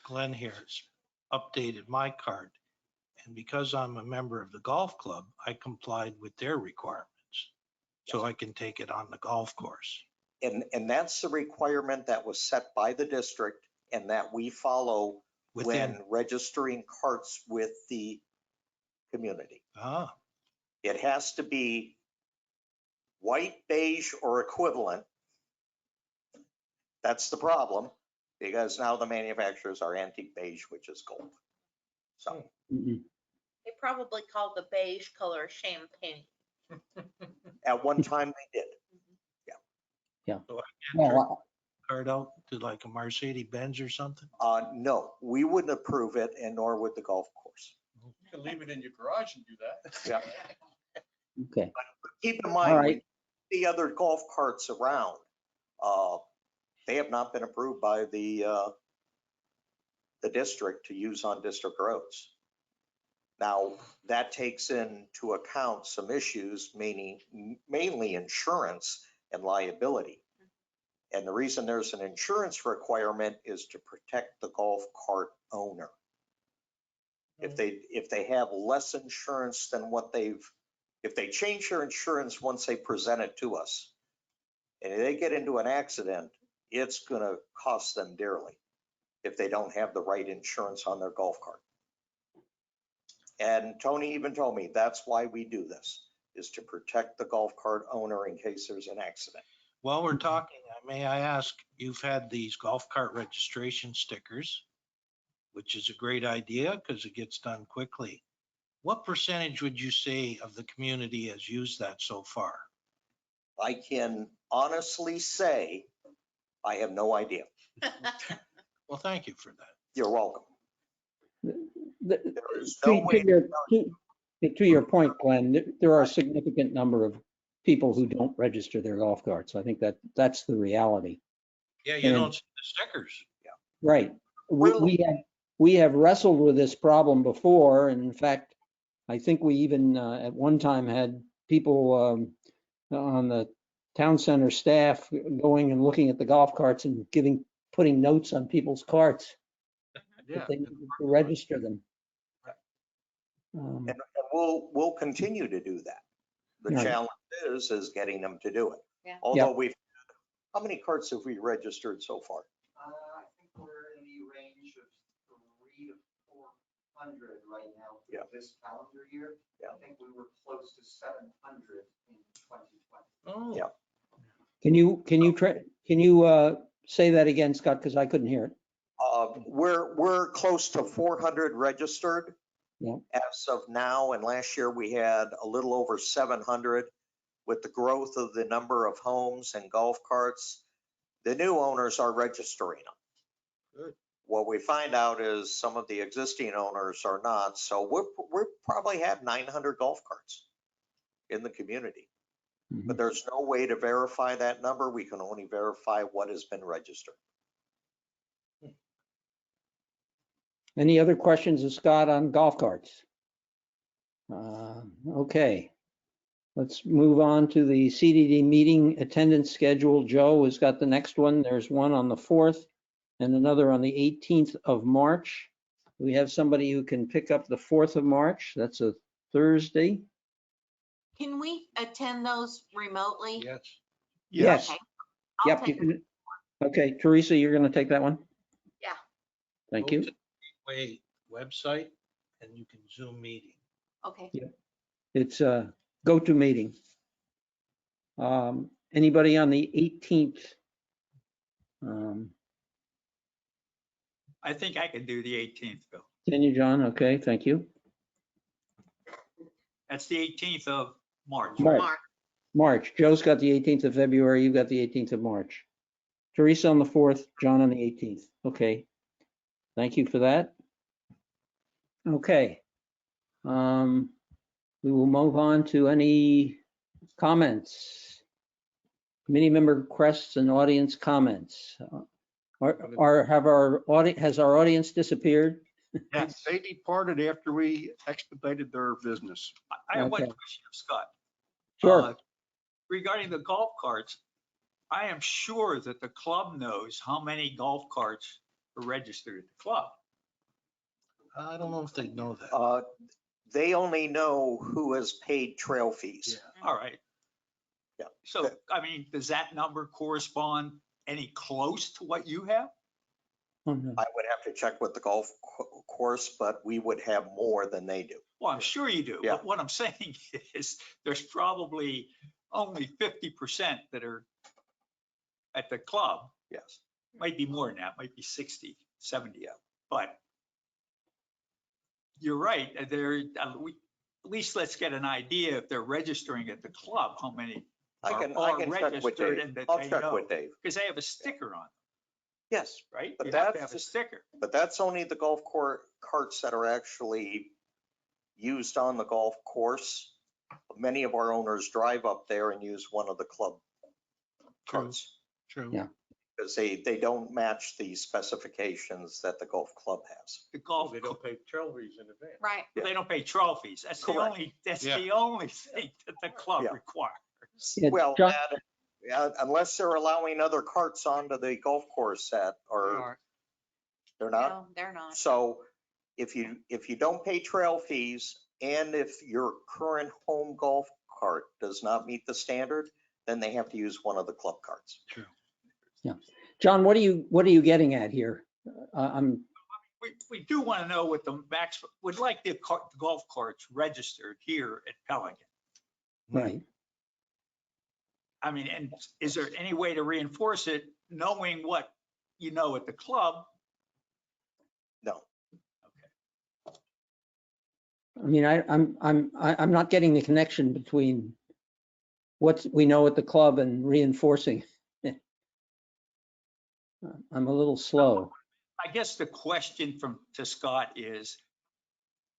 I: Glenn here has updated my card. And because I'm a member of the golf club, I complied with their requirements. So I can take it on the golf course.
H: And that's the requirement that was set by the district and that we follow when registering carts with the community.
I: Ah,
H: It has to be white, beige, or equivalent. That's the problem, because now the manufacturers are antique beige, which is gold. So
J: They probably called the beige color champagne.
H: at one time they did.
I: so I
B: Well,
I: can card out to like a Mercedes Benz or something?
H: No, we wouldn't approve it, and nor would the golf course.
G: You can leave it in your garage and do that.
H: Yeah.
B: okay.
H: Keep in
B: All
H: mind,
B: right.
H: the other golf carts around, they have not been approved by the district to use on district roads. Now, that takes into account some issues, mainly insurance and liability. And the reason there's an insurance requirement is to protect the golf cart owner. If they have less insurance than what if they change their insurance once they present it to us, and if they get into an accident, it's going to cost them dearly if they don't have the right insurance on their golf cart. And Tony even told me that's why we do this, is to protect the golf cart owner in case there's an accident.
I: While we're talking, may I ask, you've had these golf cart registration stickers, which is a great idea because it gets done quickly. What percentage would you say of the community has used that so far?
H: I can honestly say I have no idea.
I: Well, thank you for that.
H: You're welcome.
B: The-
H: There is no way.
B: To your point, Glenn, there are a significant number of people who don't register their golf carts. I think that's the reality.
I: Yeah, you
B: And-
I: don't see the stickers.
B: Right. We have wrestled with this problem before. And in fact, I think we even at one time had people on the town center staff going and looking at the golf carts and putting notes on people's carts
G: Yeah.
B: if they needed to register them.
H: And we'll continue to do that. The
B: Right.
H: challenge is getting them to do it.
J: Yeah.
H: Although how many carts have we registered so far?
L: I think we're in the range of 300 to 400 right now
H: Yeah.
L: for this calendar year.
H: Yeah.
L: I think we were close to 700 in 2020.
I: Oh.
H: Yeah.
B: Can you say that again, Scott? Because I couldn't hear it.
H: We're close to 400 registered
B: Yeah.
H: as of now, and last year we had a little over 700. With the growth of the number of homes and golf carts, the new owners are registering them.
I: Good.
H: What we find out is some of the existing owners are not, so we probably have 900 golf carts in the community. But there's no way to verify that number. We can only verify what has been registered.
B: Any other questions of Scott on golf carts? Okay. Let's move on to the CDD meeting attendance schedule. Joe has got the next one. There's one on the 4th and another on the 18th of March. We have somebody who can pick up the 4th of March. That's a Thursday.
J: Can we attend those remotely?
I: Yes.
B: Yes.
J: Okay. I'll
B: Yep.
J: take
B: Okay, Teresa, you're going to take that one?
J: Yeah.
B: Thank
I: Go
B: you.
I: to the Gateway website and you can Zoom meeting.
J: Okay.
B: It's a GoToMeeting. Anybody on the 18th?
C: I think I can do the 18th, Bill.
B: Can you, John? Okay, thank you.
C: That's the 18th of March.
B: March.
J: Mark.
B: March. Joe's got the 18th of February. You've got the 18th of March. Teresa on the 4th, John on the 18th. Okay. Thank you for that. Okay. We will move on to any comments. Committee member requests and audience comments. Has our audience disappeared?
C: Yes.
F: They departed after we expedited their business.
C: I have one
B: Okay.
C: question, Scott.
B: Sure.
C: Regarding the golf carts, I am sure that the club knows how many golf carts are registered at the club.
I: I don't know if they know that.
H: They only know who has paid trail fees.
C: All right.
H: Yeah.
C: So, I mean, does that number correspond any close to what you have?
B: Oh, no.
H: I would have to check with the golf course, but we would have more than they do.
C: Well, I'm sure you do.
H: Yeah.
C: But what I'm saying is there's probably only 50% that are at the club.
H: Yes.
C: Might be more than that, might be 60, 70. But you're right. At least let's get an idea if they're registering at the club, how many
H: I
C: are
H: can check with
C: registered
H: Dave.
C: and that
H: I'll
C: they
H: check
C: know.
H: with Dave.
C: Because they have a sticker on,
H: Yes,
C: right?
H: But
C: You have to
H: that's-
C: have a sticker.
H: but that's only the golf carts that are actually used on the golf course. Many of our owners drive up there and use one of the club carts.
I: True.
B: Yeah.
H: Because they don't match the specifications that the golf club has.
C: The golf,
G: They don't pay trail fees in advance.
J: Right.
C: they don't pay trophies. That's the
H: Correct.
C: only, that's
I: Yeah.
C: the only thing that the club
H: Yeah.
C: requires.
B: Yeah,
H: Well,
B: John-
H: unless they're allowing other carts onto the golf course that are, they're not.
J: No, they're not.
H: So if you don't pay trail fees and if your current home golf cart does not meet the standard, then they have to use one of the club carts.
I: True.
B: John, what are you getting at here? I'm,
C: We do want to know what the max, would like the golf carts registered here at Pelican.
B: right.
C: I mean, and is there any way to reinforce it, knowing what you know at the club?
H: No.
B: I mean, I'm not getting the connection between what we know at the club and reinforcing. I'm a little slow.
C: I guess the question to Scott is,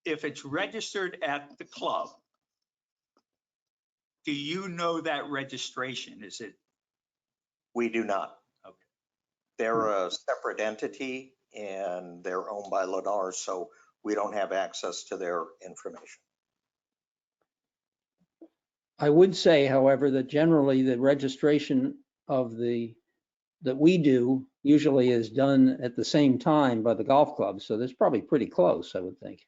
C: if it's registered at the club, do you know that registration? Is it?
H: We do not.
C: Okay.
H: They're a separate entity and they're owned by Lennar, so we don't have access to their information.
B: I would say, however, that generally the registration that we do usually is done at the same time by the golf club. So that's probably pretty close, I would think.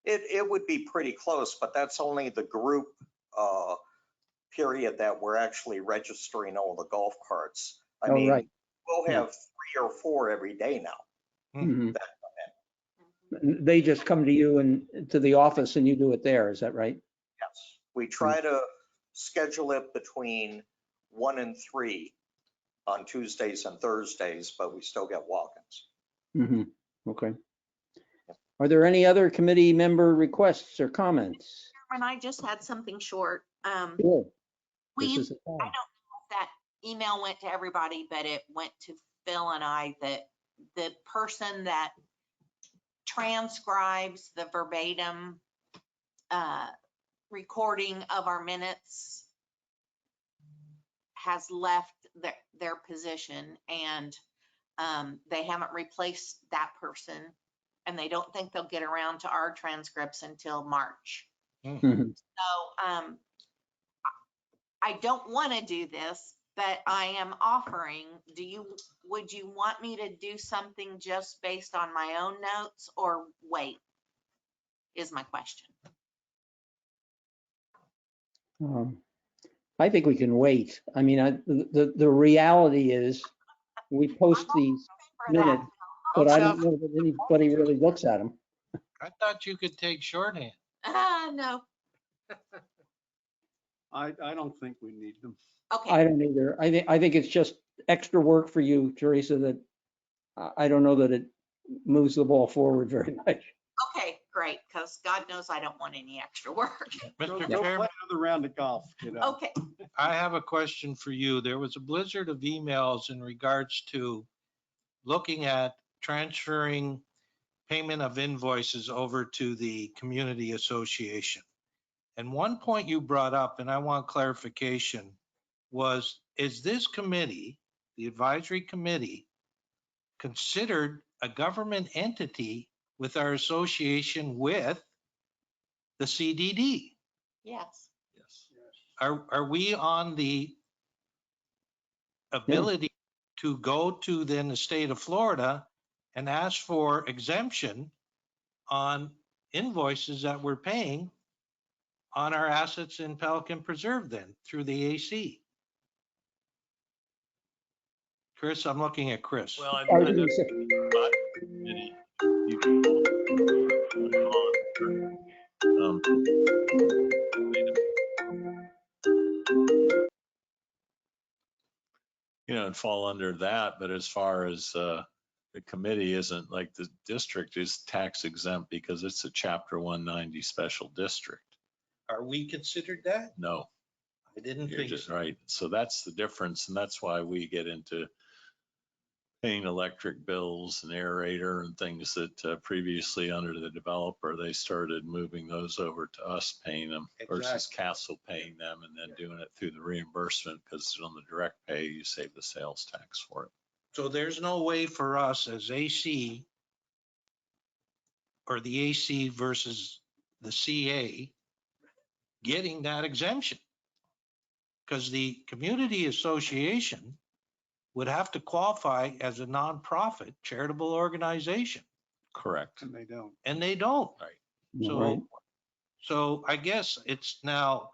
H: It would be pretty close, but that's only the group period that we're actually registering all the golf carts. I mean,
B: right.
H: we'll
B: Yeah.
H: have 3 or 4 every day now.
B: Mhm.
H: that come in.
B: They just come to you and to the office and you do it there. Is that right?
H: Yes, we try to schedule it between 1 and 3 on Tuesdays and Thursdays, but we still get walk-ins.
B: Mhm. Okay. Are there any other committee member requests or comments?
J: And I just had something short.
B: Sure.
J: We,
B: This is the
J: I don't
B: time.
J: know if that email went to everybody, but it went to Phil and I, that the person that transcribes the verbatim recording of our minutes has left their position, and they haven't replaced that person, and they don't think they'll get around to our transcripts until March.
B: Mhm.
J: So I don't want to do this, but I am offering, would you want me to do something just based on my own notes or wait? Is my question.
B: I think we can wait. I mean, the reality is we post these
J: For that.
B: minutes, but I don't know that anybody really looks at them.
I: I thought you could take shorthand.
J: No,
F: I don't think we need them.
J: okay,
B: I don't either. I think it's just extra work for you, Teresa, that I don't know that it moves the ball forward very much.
J: okay, great, because God knows I don't want any extra work.
F: Go
I: Mr.
F: play
I: Chairman,
F: another round of golf, you know.
J: Okay,
I: I have a question for you. There was a blizzard of emails in regards to looking at transferring payment of invoices over to the community association. And one point you brought up, and I want clarification, is this committee, the advisory committee, considered a government entity with our association with the CDD?
J: Yes.
D: Yes.
I: Are we on the ability to go to then the state of Florida and ask for exemption on invoices that we're paying on our assets in Pelican Preserve then through the AC? Chris, I'm looking at Chris.
D: Well,
B: I was gonna say-
D: and fall under that, but as far as the committee isn't, like, the district is tax exempt because it's a Chapter 190 special district.
I: Are we considered that?
D: No,
I: I didn't
D: you're
I: think
D: just
I: so.
D: right. So that's the difference, and that's why we get into paying electric bills and aerator and things that previously under the developer, they started moving those over to us paying them versus
I: Exactly.
D: Castle paying them and then doing it through the reimbursement, because on the direct pay, you save the sales tax for it.
I: So there's no way for us as AC or the AC versus the CA getting that exemption. Because the community association would have to qualify as a nonprofit charitable organization,
D: Correct.
F: And they don't.
I: and they don't.
D: Right.
B: Right.
I: So I guess it's now,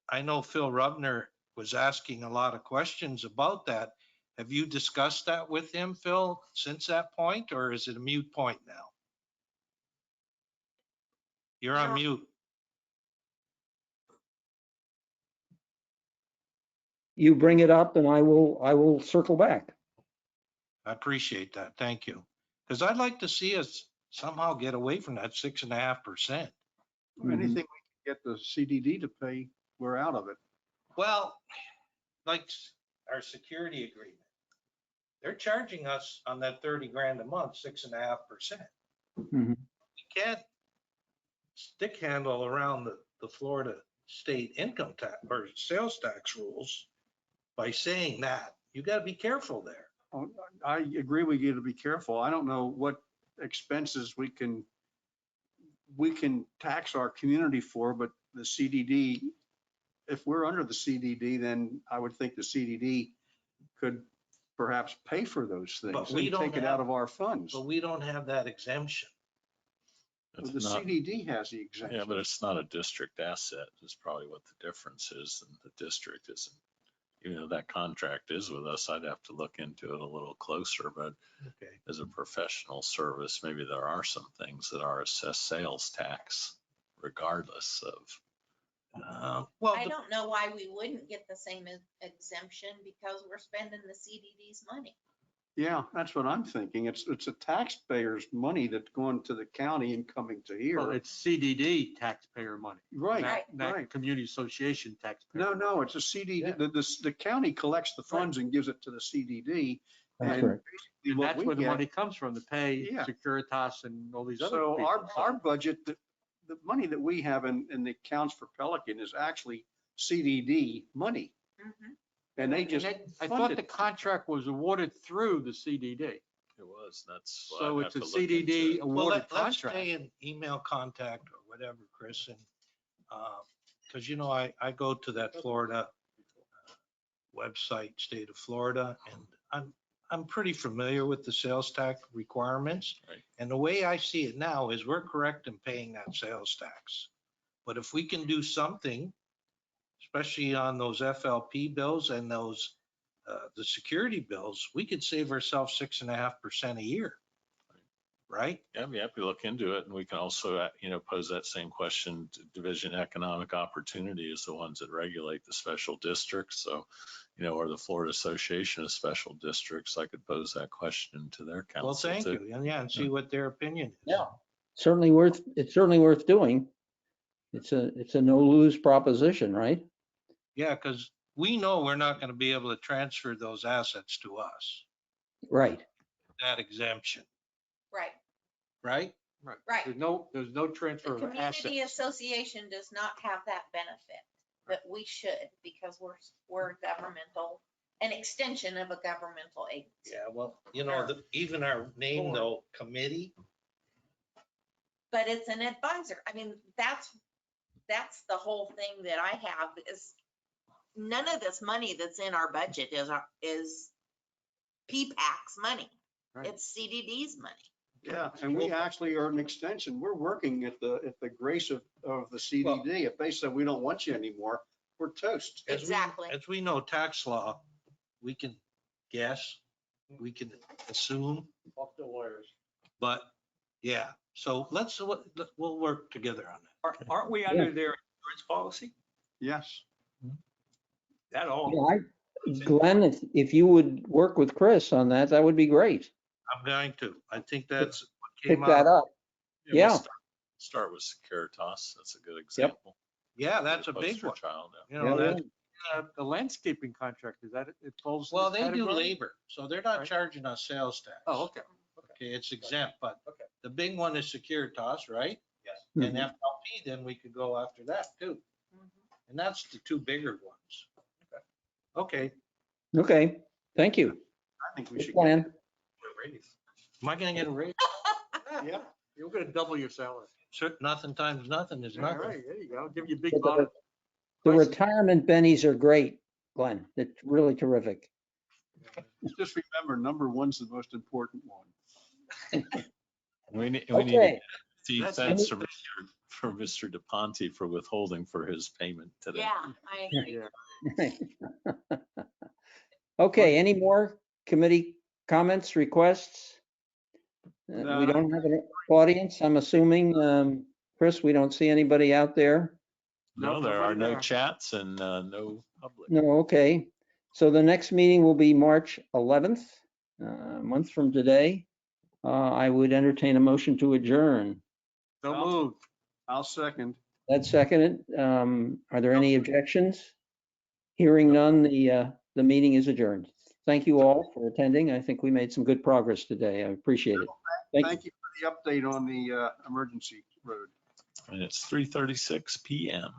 I: I know Phil Rubner was asking a lot of questions about that. Have you discussed that with him, Phil, since that point, or is it a moot point now? You're on mute.
B: You bring it up and I will circle back.
I: I appreciate that. Thank you. Because I'd like to see us somehow get away from that 6.5%.
F: Anything we can get the CDD to pay, we're out of it.
I: Well, like our security agreement, they're charging us on that 30 grand a month, 6.5%.
B: Mhm.
I: We can't stick handle around the Florida state income tax or sales tax rules by saying that. You got to be careful there.
F: Oh, I agree we need to be careful. I don't know what expenses we can tax our community for, but the CDD, if we're under the CDD, then I would think the CDD could perhaps pay for those
I: But
F: things
I: we
F: and
I: don't
F: take it
I: have-
F: out of our funds.
I: But we don't have that exemption.
D: It's
F: The
D: not-
F: CDD has the exemption.
D: Yeah, but it's not a district asset is probably what the difference is. And the district isn't, that contract is with us. I'd have to look into it a little closer, but
I: Okay.
D: as a professional service, maybe there are some things that are assessed sales tax regardless of.
I: Well,
J: I don't know why we wouldn't get the same exemption because we're spending the CDD's money.
F: Yeah, that's what I'm thinking. It's a taxpayer's money that's going to the county and coming to
G: Well,
F: here.
G: it's CDD taxpayer money.
F: Right,
G: Not
F: right.
G: community association taxpayer.
F: No,
G: money.
F: no, it's a CDD.
G: Yeah.
F: The county collects the funds and gives it to the CDD.
B: That's
F: And
B: correct.
F: basically
G: And
F: what
G: that's
F: we
G: where the
F: get-
G: money comes from to pay
F: Yeah.
G: Securitas and all these other
F: So
G: people.
F: our budget, the money that we have in the accounts for Pelican is actually CDD money.
J: Mhm.
F: And they
G: And
F: just
G: I
F: fund
G: thought
F: it.
G: the contract was awarded through the CDD.
D: It was, that's. what
G: So
D: I'd
G: it's
D: have
G: a
D: to look into
G: CDD
D: it.
I: well,
G: awarded
I: let's
G: contract.
I: stay in email contact or whatever, Chris. And because, I go to that Florida website, state of Florida, and I'm pretty familiar with the sales tax requirements.
D: Right.
I: And the way I see it now is we're correct in paying that sales tax. But if we can do something, especially on those FLP bills and those, the security bills, we could save ourselves 6.5% a year. Right?
D: Yeah, I'd be happy to look into it. And we can also, pose that same question to Division Economic Opportunity is the ones that regulate the special districts. So, or the Florida Association of Special Districts, I could pose that question to their council.
I: Well, thank
D: too.
I: you. And see what their opinion is.
B: Yeah. It's certainly worth doing. It's a no lose proposition, right?
I: Yeah, because we know we're not going to be able to transfer those assets to us,
B: Right.
I: that exemption,
J: Right,
I: right?
J: right.
G: There's no
J: The
G: transfer of
J: community
G: assets.
J: association does not have that benefit, but we should because we're governmental an extension of a governmental agency.
I: Yeah, well, you know, even our name though, committee,
J: But it's an advisor. I mean, that's the whole thing that I have is none of this money that's in our budget is P-PAC's money.
G: Right.
J: It's CDD's money.
F: Yeah, and we actually are an extension. We're working at the grace of the CDD. If they said we don't want you anymore, we're toast.
J: Exactly.
I: As we know, tax law, we can guess, we can assume,
G: Talk to lawyers.
I: but yeah, so we'll work together on that.
C: Aren't we under their insurance policy?
F: Yes.
C: That all?
B: Yeah, Glenn, if you would work with Chris on that, that would be great.
I: I'm going to. I think that's what
B: Pick
I: came
B: that
I: out.
B: up.
D: we'll
B: Yeah.
D: Start with Securitas. That's a good example.
I: Yeah, that's a big
D: Poster
I: one.
D: child.
I: You know,
B: Yeah,
I: that,
G: The landscaping contract, is that, it falls? in
I: well,
G: this
I: they do
G: category?
I: labor, so they're not
G: Right.
I: charging us sales tax.
G: Oh, okay.
I: Okay, it's exempt, but
G: Okay.
I: the big one is Securitas, right?
C: Yes.
I: And
B: Mhm.
I: FLP, then we could go after that too. And that's the two bigger ones. Okay,
B: Okay, thank you.
F: I think we
B: Good
F: should
B: plan.
F: get a raise.
I: am I gonna get a raise?
F: Yeah.
G: You're gonna double your salary.
I: Sure, nothing times nothing is
G: All
I: nothing.
G: right, there you go. Give you a big
B: But
G: bonus.
B: The retirement bennies are great, Glenn. It's really terrific.
F: Just remember, number one's the most important one.
D: We need
B: Okay.
D: 50
I: That's
D: cents for Mr. DePonte for withholding for his payment today.
J: Yeah, I agree.
G: Yeah.
B: Okay, any more committee comments, requests? We
F: No.
B: don't have an audience, I'm assuming. Chris, we don't see anybody out there?
D: No, there
F: nobody
D: are no
F: there.
D: chats and no public.
B: No, okay. So the next meeting will be March 11th, a month from today. I would entertain a motion to adjourn.
G: So moved.
F: I'll second.
B: That's seconded. Are there any objections? Hearing none, the meeting is adjourned. Thank you all for attending. I think we made some good progress today. I appreciate it. Thank you.
F: Thank you for the update on the emergency road.
D: And it's 3:36 PM.